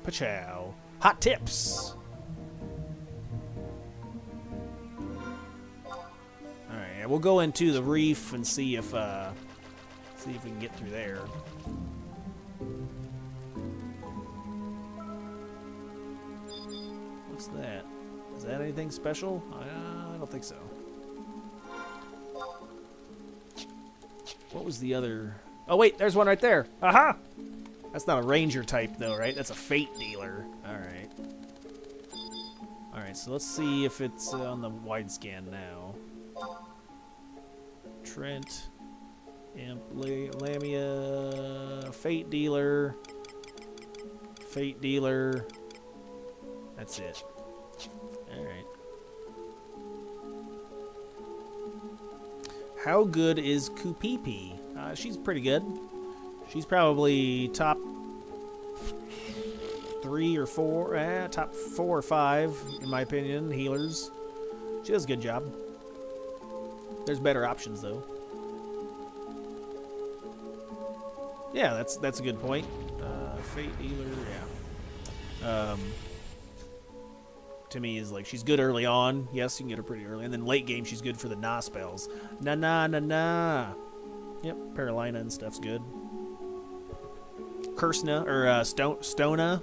Pachow. Hot tips. Alright, we'll go into the reef and see if we can get through there. What's that? Is that anything special? I don't think so. What was the other... Oh, wait, there's one right there. Aha! That's not a ranger type, though, right? That's a fate dealer. Alright. Alright, so let's see if it's on the wide scan now. Trent. Imp, Lamia. Fate dealer. Fate dealer. That's it. Alright. How good is Kupipi? She's pretty good. She's probably top 3 or 4, top 4 or 5, in my opinion, healers. She does a good job. There's better options, though. Yeah, that's a good point. Fate healer, yeah. To me is like, she's good early on. Yes, you can get her pretty early. And then late game, she's good for the Na spells. Na. Yep, Paralina and stuff's good. Kursna, or Stona.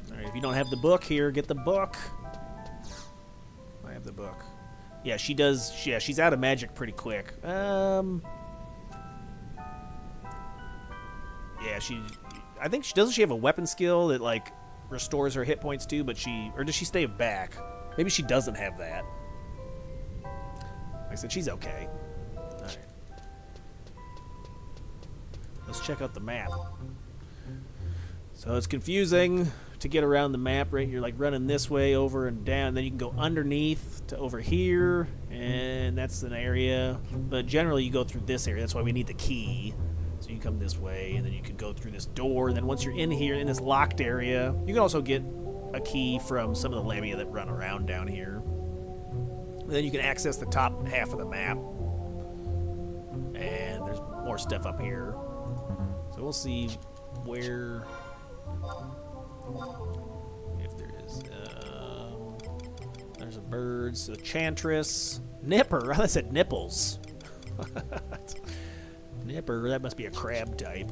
Alright, if you don't have the book here, get the book. I have the book. Yeah, she does. Yeah, she's out of magic pretty quick. Yeah, I think doesn't she have a weapon skill that like restores her hit points too? But or does she stay back? Maybe she doesn't have that. Like I said, she's okay. All right. Let's check out the map. So it's confusing to get around the map, right? You're like running this way, over and down. Then you can go underneath to over here, and that's an area. But generally, you go through this area. That's why we need the key. So you come this way, and then you can go through this door. And then once you're in here, in this locked area, you can also get a key from some of the Lamia that run around down here. And then you can access the top half of the map. And there's more stuff up here. So we'll see where... If there is... there's a bird, so Chantress. Nipper! I said nipples. Nipper, that must be a crab type.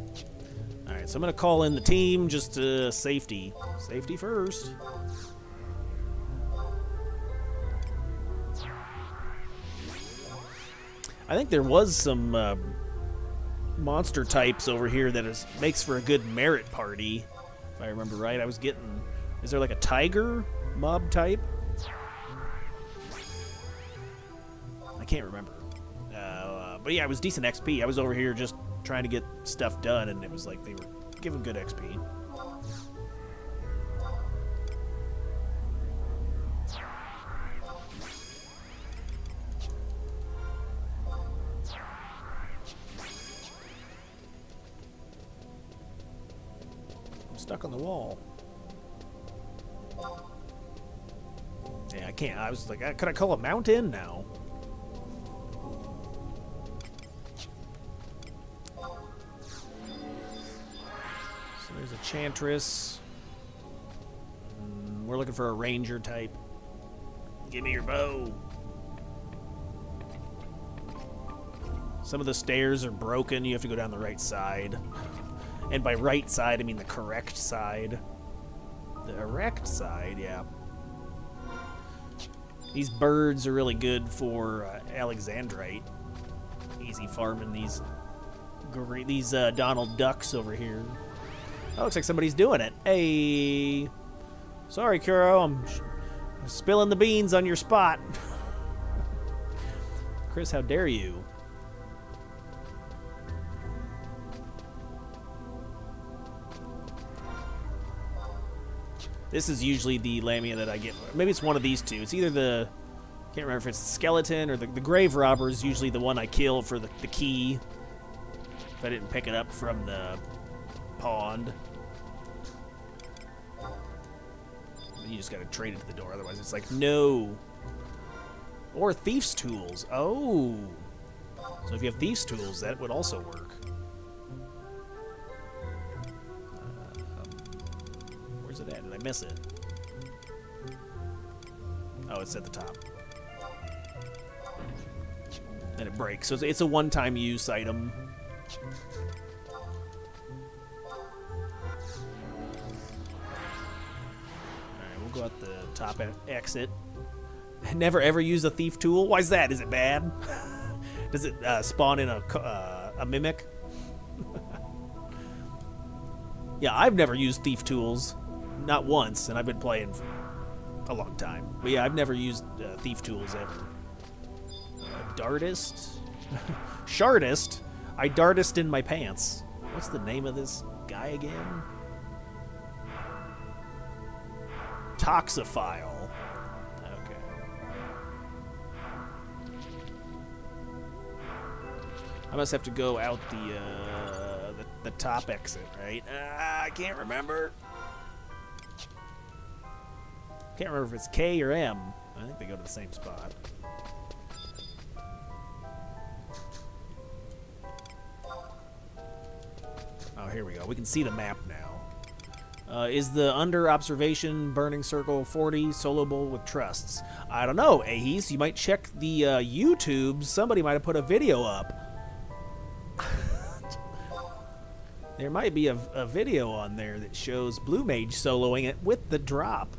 Alright, so I'm going to call in the team, just safety. Safety first. I think there was some monster types over here that makes for a good merit party. If I remember right, I was getting... Is there like a tiger mob type? I can't remember. But yeah, it was decent XP. I was over here just trying to get stuff done, and it was like they were giving good XP. I'm stuck on the wall. Yeah, I can't. I was like, could I call a mount in now? There's a Chantress. We're looking for a ranger type. Give me your bow. Some of the stairs are broken. You have to go down the right side. And by right side, I mean the correct side. The erect side, yeah. These birds are really good for Alexandrite. Easy farming these Donald Ducks over here. Oh, looks like somebody's doing it. Hey. Sorry, Kuro. I'm spilling the beans on your spot. Chris, how dare you? This is usually the Lamia that I get. Maybe it's one of these two. It's either the... Can't remember if it's the skeleton or the grave robber is usually the one I kill for the key. If I didn't pick it up from the pond. You just gotta trade it to the door, otherwise it's like, no. Or thief's tools. Oh. So if you have thief's tools, that would also work. Where's it at? Did I miss it? Oh, it's at the top. And it breaks. So it's a one-time use item. Alright, we'll go out the top exit. Never ever use a thief tool? Why is that? Is it bad? Does it spawn in a mimic? Yeah, I've never used thief tools. Not once, and I've been playing for a long time. But yeah, I've never used thief tools ever. Dartist? Shardist? I dartist in my pants. What's the name of this guy again? Toxophile. Okay. I must have to go out the top exit, right? I can't remember. Can't remember if it's K or M. I think they go to the same spot. Oh, here we go. We can see the map now. Is the under observation burning circle 40 soloable with trusts? I don't know, Ahis. You might check the YouTube. Somebody might have put a video up. There might be a video on there that shows Blue Mage soloing it with the drop.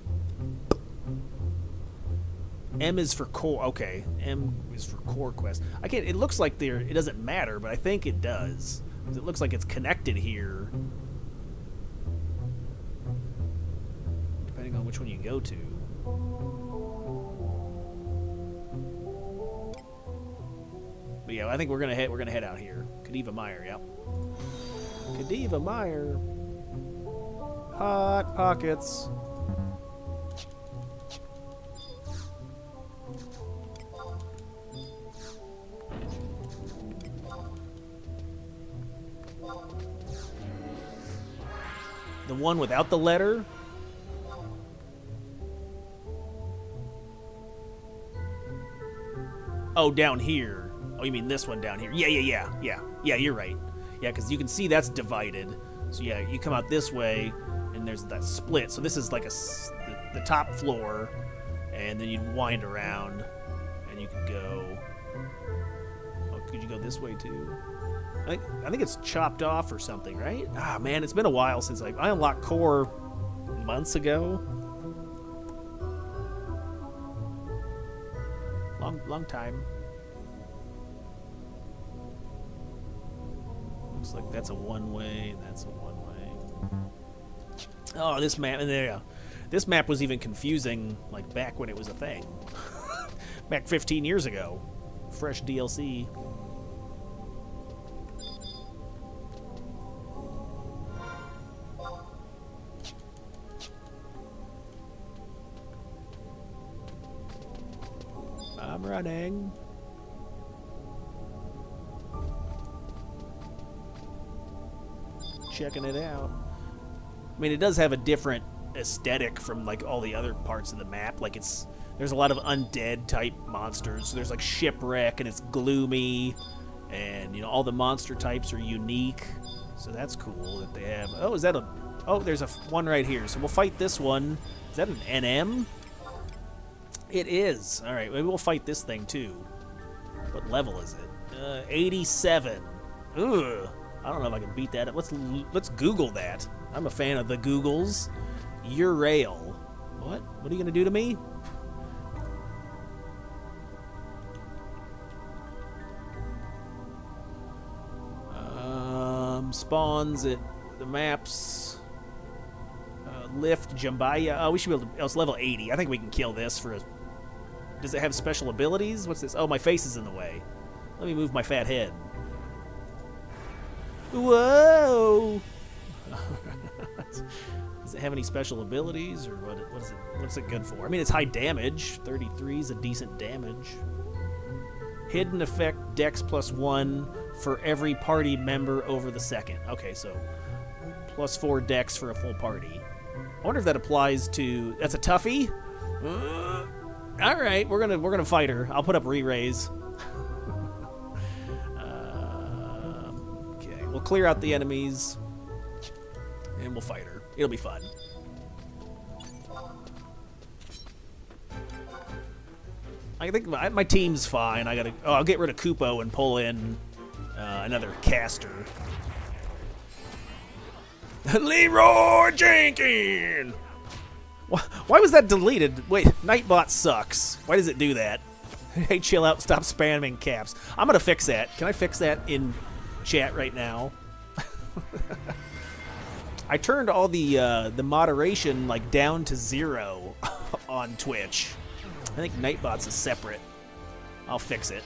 M is for core. Okay, M is for core quest. I can't. It looks like there. It doesn't matter, but I think it does. It looks like it's connected here, depending on which one you go to. But yeah, I think we're gonna head out here. Kadiva Meyer. Yep. Kadiva Meyer. Hot pockets. The one without the letter? Oh, down here. Oh, you mean this one down here? Yeah, you're right. Yeah, because you can see that's divided. So yeah, you come out this way, and there's that split. So this is like the top floor, and then you'd wind around, and you could go... Oh, could you go this way, too? I think it's chopped off or something, right? Ah, man, it's been a while since I unlocked core months ago. Long time. Looks like that's a one-way, and that's a one-way. Oh, this map, and there you go. This map was even confusing, like, back when it was a thing. Back 15 years ago. Fresh DLC. I'm running. Checking it out. I mean, it does have a different aesthetic from like all the other parts of the map. Like there's a lot of undead type monsters. So there's like shipwreck, and it's gloomy, and you know all the monster types are unique. So that's cool that they have. Oh, is that a? Oh, there's one right here. So we'll fight this one. Is that an NM? It is. All right, maybe we'll fight this thing too. What level is it? 87. Ugh. I don't know if I can beat that up. Let's Google that. I'm a fan of the Googles. Urail. What? What are you gonna do to me? Spawns at the maps. Lift Jambaya. Oh, we should be able to. Oh, it's level 80. I think we can kill this for a. Does it have special abilities? What's this? Oh, my face is in the way. Let me move my fat head. Whoa! Does it have any special abilities, or what is it? What's it good for? I mean, it's high damage. 33 is a decent damage. Hidden effect, Dex +1 for every party member over the second. Okay, so +4 Dex for a full party. I wonder if that applies to... That's a toughie? All right, we're gonna fight her. I'll put up re-raise. Okay, we'll clear out the enemies, and we'll fight her. It'll be fun. I think my team's fine. I'll get rid of Kupo and pull in another caster. Leroy Jenkins! Why was that deleted? Wait, Nightbot sucks. Why does it do that? Hey, chill out. Stop spamming caps. I'm going to fix that. Can I fix that in chat right now? I turned all the moderation like down to 0 on Twitch. I think Nightbot's is separate. I'll fix it.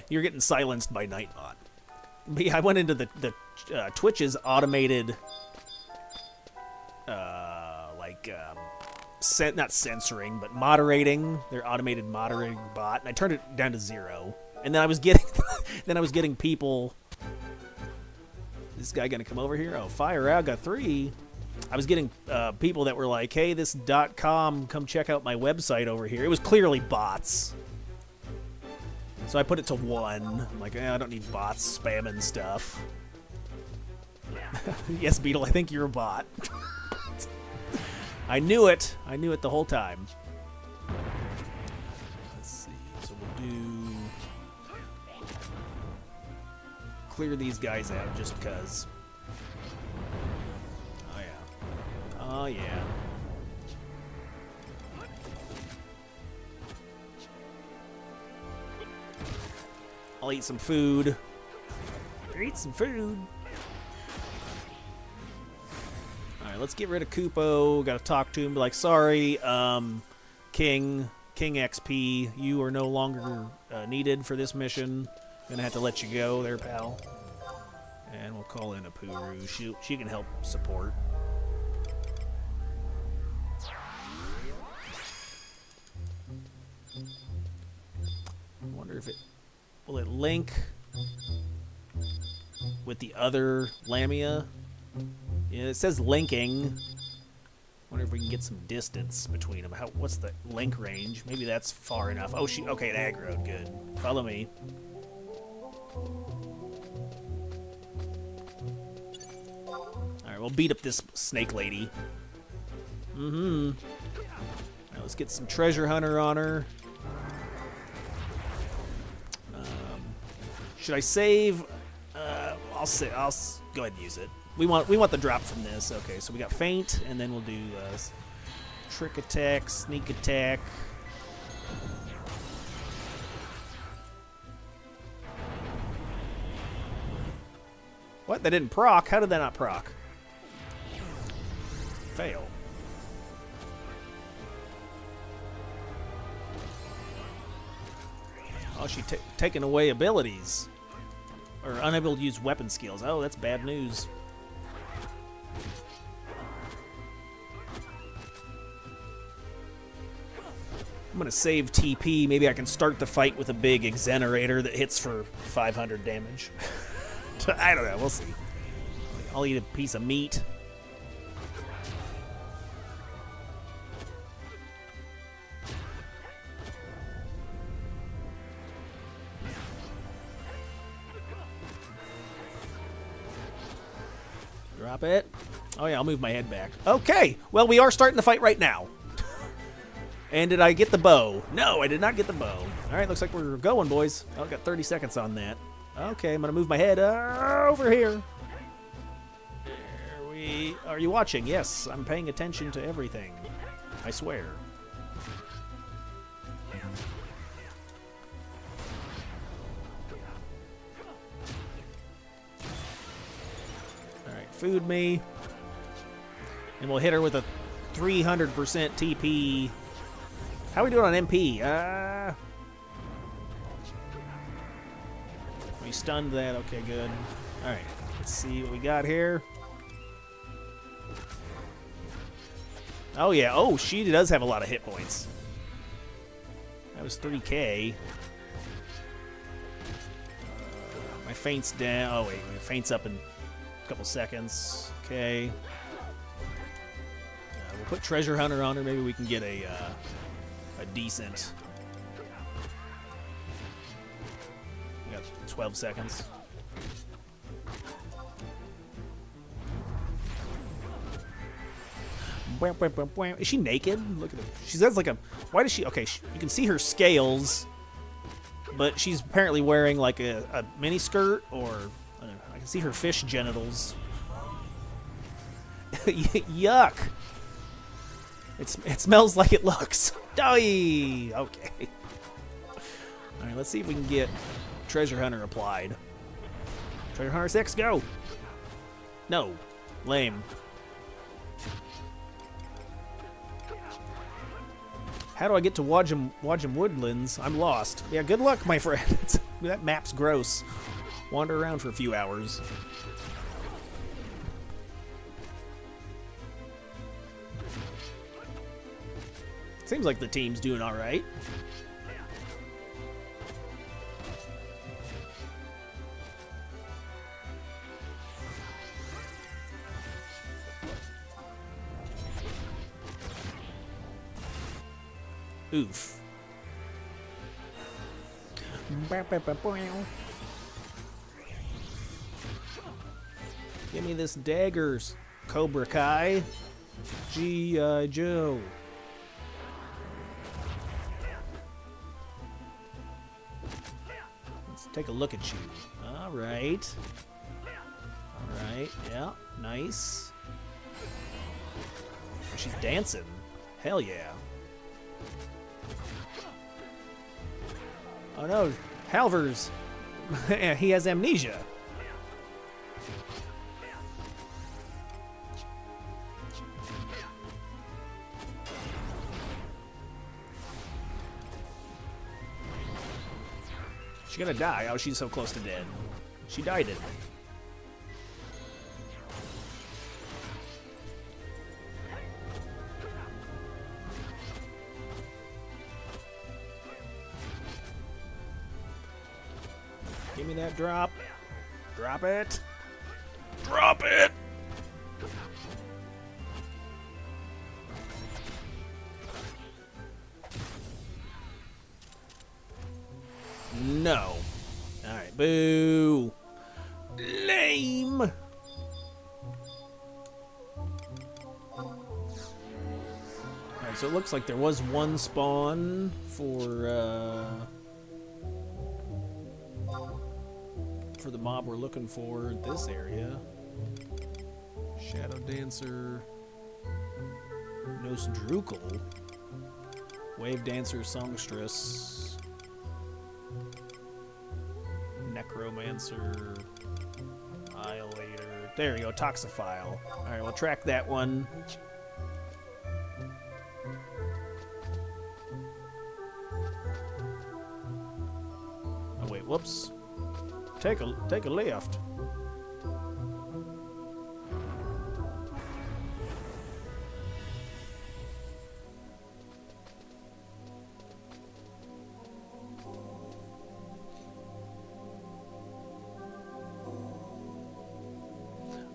You're getting silenced by Nightbot. But yeah, I went into the Twitch's automated, not censoring, but moderating, their automated moderating bot, and I turned it down to 0. And then I was getting people. This guy gonna come over here? Oh, fire out, got 3. I was getting people that were like, "Hey, this .com, come check out my website over here." It was clearly bots. So I put it to 1. I'm like, I don't need bots spamming stuff. Yes, Beetle, I think you're a bot. I knew it. I knew it the whole time. Let's see. So we'll do... Clear these guys out just because. Oh, yeah. Oh, yeah. I'll eat some food. Eat some food. Alright, let's get rid of Kupo. Gotta talk to him. Be like, sorry, King XP, you are no longer needed for this mission. Gonna have to let you go there, pal. And we'll call in a Puru. She can help support. I wonder if it... Will it link with the other Lamia? Yeah, it says linking. Wonder if we can get some distance between them. What's the link range? Maybe that's far enough. Oh, okay, it aggroed. Good. Follow me. Alright, we'll beat up this snake lady. Mm-hmm. Alright, let's get some treasure hunter on her. Should I save? I'll go ahead and use it. We want the drop from this. Okay, so we got feint, and then we'll do trick attack, sneak attack. What? That didn't proc? How did that not proc? Fail. Oh, she's taking away abilities. Or unable to use weapon skills. Oh, that's bad news. I'm going to save TP. Maybe I can start the fight with a big exenerator that hits for 500 damage. I don't know. We'll see. I'll eat a piece of meat. Drop it. Oh, yeah, I'll move my head back. Okay, well, we are starting the fight right now. And did I get the bow? No, I did not get the bow. All right, looks like we're going, boys. I've got 30 seconds on that. Okay, I'm going to move my head over here. Are you watching? Yes, I'm paying attention to everything. I swear. Food me. And we'll hit her with a 300% TP. How are we doing on MP? We stunned that. Okay, good. Alright. Let's see what we got here. Oh, yeah. Oh, she does have a lot of hit points. was 3K. My feint's down. Oh, wait. My feint's up in a couple seconds. Okay. We'll put Treasure Hunter on her. Maybe we can get a decent... We got 12 seconds. Is she naked? Look at her. She has like a... Why does she... Okay, you can see her scales, but she's apparently wearing like a mini skirt, or... I don't know, I can see her fish genitals. Yuck! It smells like it looks. Die! Okay. Alright, let's see if we can get Treasure Hunter applied. Treasure Hunter 6, go! No. Lame. How do I get to Wajum Woodlands? I'm lost. Yeah, good luck, my friend. That map's gross. Wander around for a few hours. Seems like the team's doing all right. Oof. Give me this daggers, Cobra Kai. G.I. Joe. Let's take a look at you. All right. All right. Yeah. Nice. She's dancing. Hell yeah. Oh no, Halvers. He has amnesia. She's gonna die. Oh, she's so close to dead. She died it. Give me that drop. Drop it. Drop it! No. Alright, boo. Lame. Alright, so it looks like there was one spawn for the mob we're looking for in this area. Shadow Dancer, Nosdrukal, Wave Dancer, Songstress, Necromancer, Annihilator. There you go, Toxophile. Alright, we'll track that one. Oh wait, whoops. Take a left.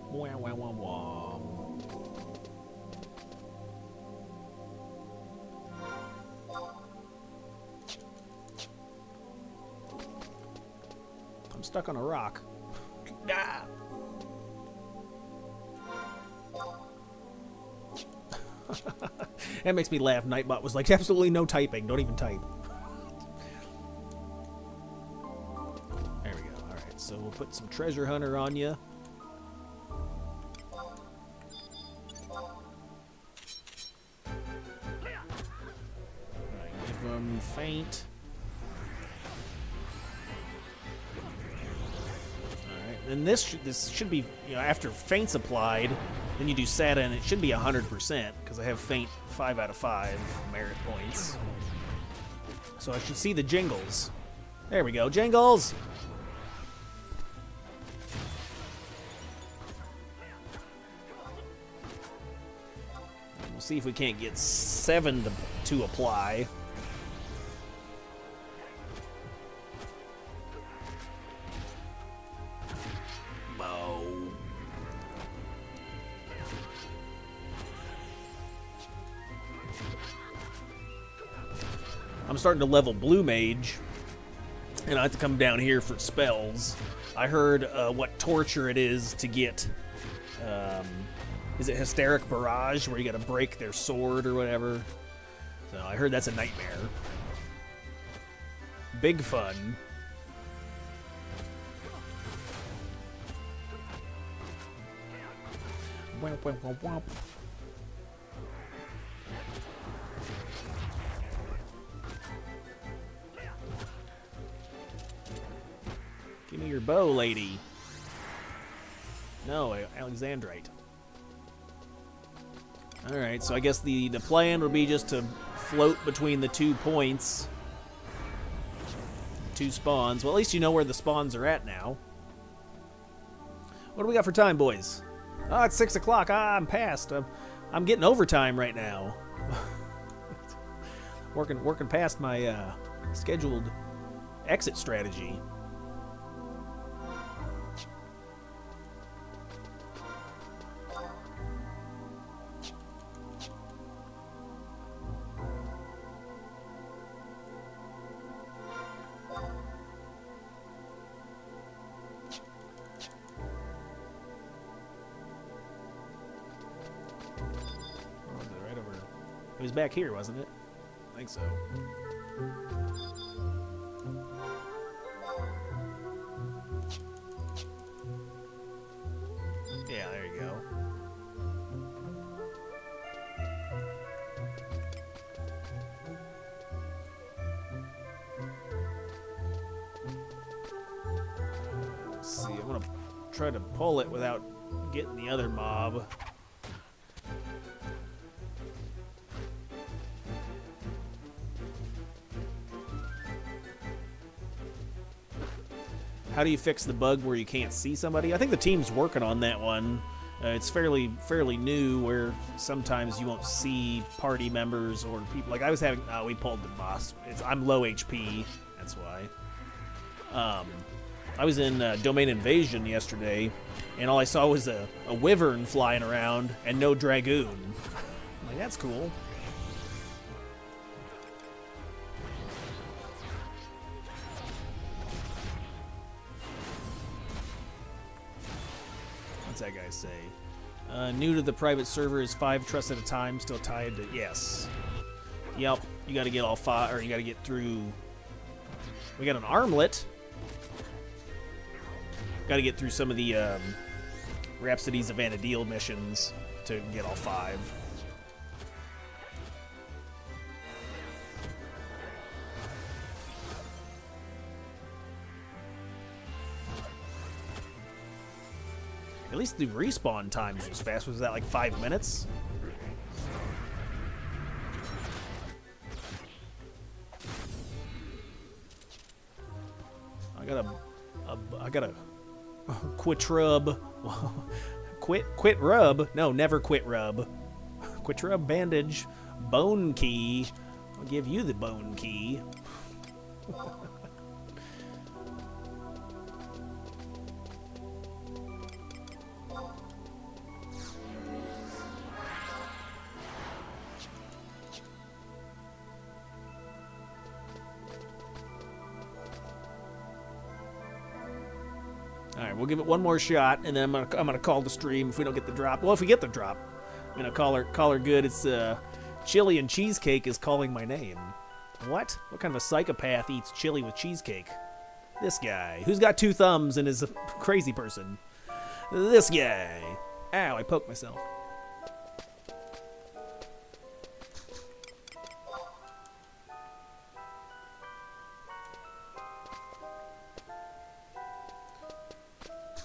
Wah, wah, wah, wah. I'm stuck on a rock. Ah. That makes me laugh. Nightbot was like, absolutely no typing. Don't even type. There we go. Alright, so we'll put some Treasure Hunter on you. Alright, give them faint. And this should be, you know, after faint's applied, then you do SATA, and it should be 100% because I have faint 5 out of 5 merit points. So I should see the jingles. There we go, jingles. We'll see if we can't get 7 to apply. I'm starting to level Blue Mage, and I have to come down here for spells. I heard what torture it is to get, is it Hysteric Barrage, where you gotta break their sword or whatever? So I heard that's a nightmare. Big fun. Womp, womp, womp, womp. Give me your bow, lady. No, Alexandrite. Alright, so I guess the plan would be just to float between the 2 points. 2 spawns. Well, at least you know where the spawns are at now. What do we got for time, boys? Oh, it's 6 o'clock. Ah, I'm past. I'm getting overtime right now. working past my scheduled exit strategy. It was back here, wasn't it? I think so. Yeah, there you go. Let's see, I'm gonna try to pull it without getting the other mob. How do you fix the bug where you can't see somebody? I think the team's working on that one. It's fairly new, where sometimes you won't see party members or people. Like I was having, we pulled the boss. I'm low HP, that's why. I was in Domain Invasion yesterday, and all I saw was a wyvern flying around and no dragoon. I'm like, that's cool. What's that guy say? New to the private server is 5 trusts at a time, still tied to... Yes. Yep, you gotta get all 5, or you gotta get through... We got an armlet. Gotta get through some of the Rhapsodies of Vana'diel missions to get all 5. At least the respawn times was fast. Was that like 5 minutes? I got a quit rub. quit rub. No, never quit rub. Quit rub bandage. Bone key. I'll give you the bone key. All right, we'll give it one more shot, and then I'm gonna call the stream if we don't get the drop. Well, if we get the drop, I'm gonna call her good. It's chili and cheesecake is calling my name. What? What kind of a psychopath eats chili with cheesecake? This guy, who's got 2 thumbs and is a crazy person. This guy. Ow! I poked myself.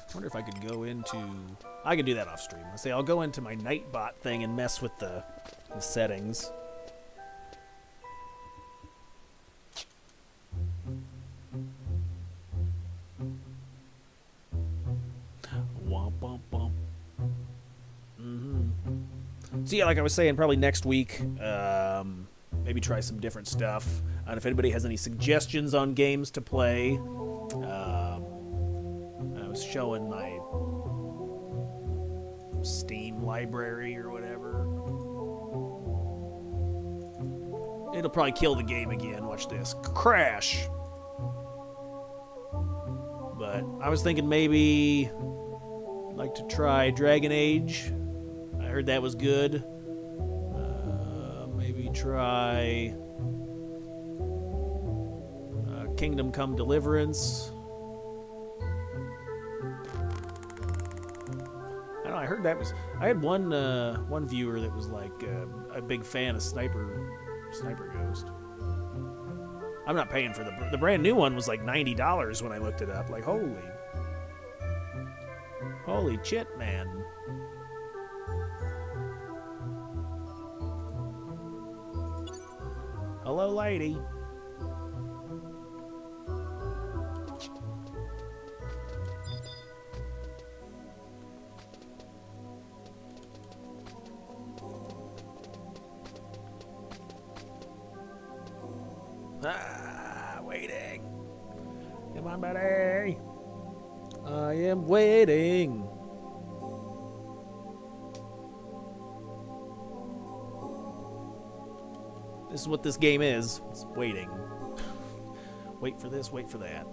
I wonder if I could go into... I can do that off stream. Let's say I'll go into my Nightbot thing and mess with the settings. Womp, womp, womp. So yeah, like I was saying, probably next week, maybe try some different stuff. And if anybody has any suggestions on games to play... showing my Steam library or whatever. It'll probably kill the game again. Watch this. Crash. But I was thinking maybe I'd like to try Dragon Age. I heard that was good. Maybe try Kingdom Come Deliverance. I don't know, I heard that was... I had one viewer that was like a big fan of Sniper Ghost. I'm not paying for the brand new one was like $90 when I looked it up. Like, holy shit, man. Hello, lady. Waiting. Come on, buddy. I am waiting. This is what this game is. It's waiting. Wait for this, wait for that.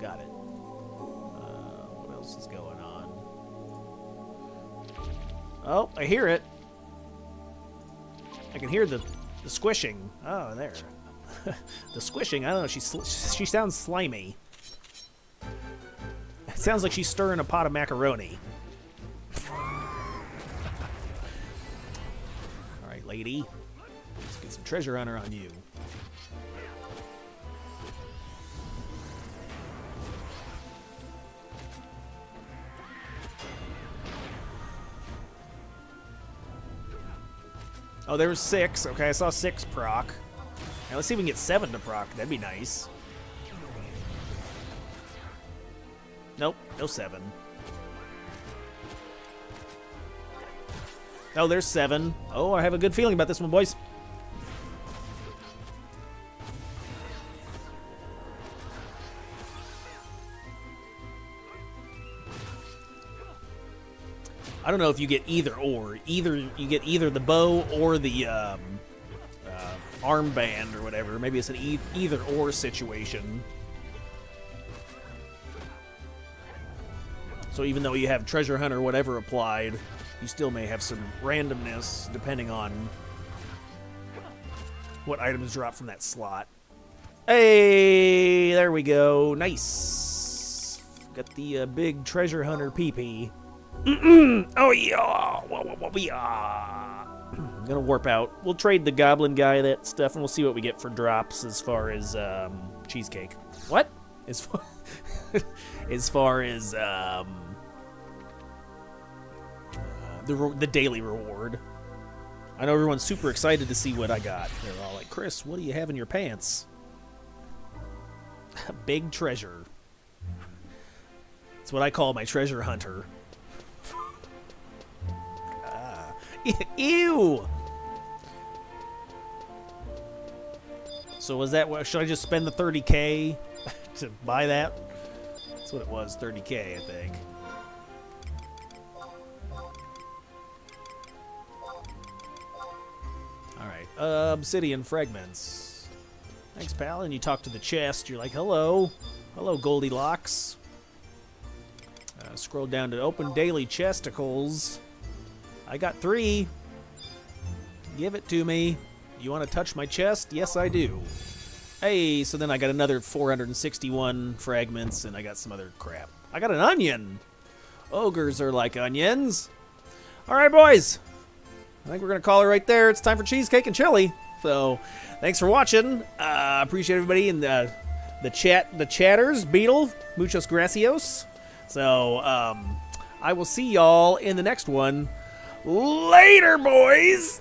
Got it. What else is going on? Oh, I hear it. I can hear the squishing. Oh, there. The squishing. I don't know. She sounds slimy. It sounds like she's stirring a pot of macaroni. All right, lady. Let's get some treasure hunter on you. Oh, there was 6. Okay, I saw 6 proc. Now let's see if we can get 7 to proc. That'd be nice. Nope, no 7. Oh, there's 7. Oh, I have a good feeling about this one, boys. I don't know if you get either or. You get either the bow or the armband or whatever. Maybe it's an either or situation. So even though you have treasure hunt or whatever applied, you still may have some randomness depending on what items drop from that slot. Hey, there we go. Nice. Got the big treasure hunter PP. Oh yeah. I'm gonna warp out. We'll trade the goblin guy that stuff, and we'll see what we get for drops as far as cheesecake. What? As far as the daily reward. I know everyone's super excited to see what I got. They're all like, Chris, what do you have in your pants? Big treasure. That's what I call my treasure hunter. Ew! So was that what? Should I just spend the 30K to buy that? That's what it was, 30K, I think. Alright, obsidian fragments. Thanks, pal. And you talk to the chest. You're like, hello. Hello, Goldilocks. Scroll down to open daily chesticles. I got 3. Give it to me. You want to touch my chest? Yes, I do. Hey, so then I got another 461 fragments, and I got some other crap. I got an onion. Ogres are like onions. All right, boys. I think we're going to call it right there. It's time for cheesecake and chili. So, thanks for watching. Appreciate everybody in the chatters. Beetle, muchos gracias. So, I will see y'all in the next one. Later, boys!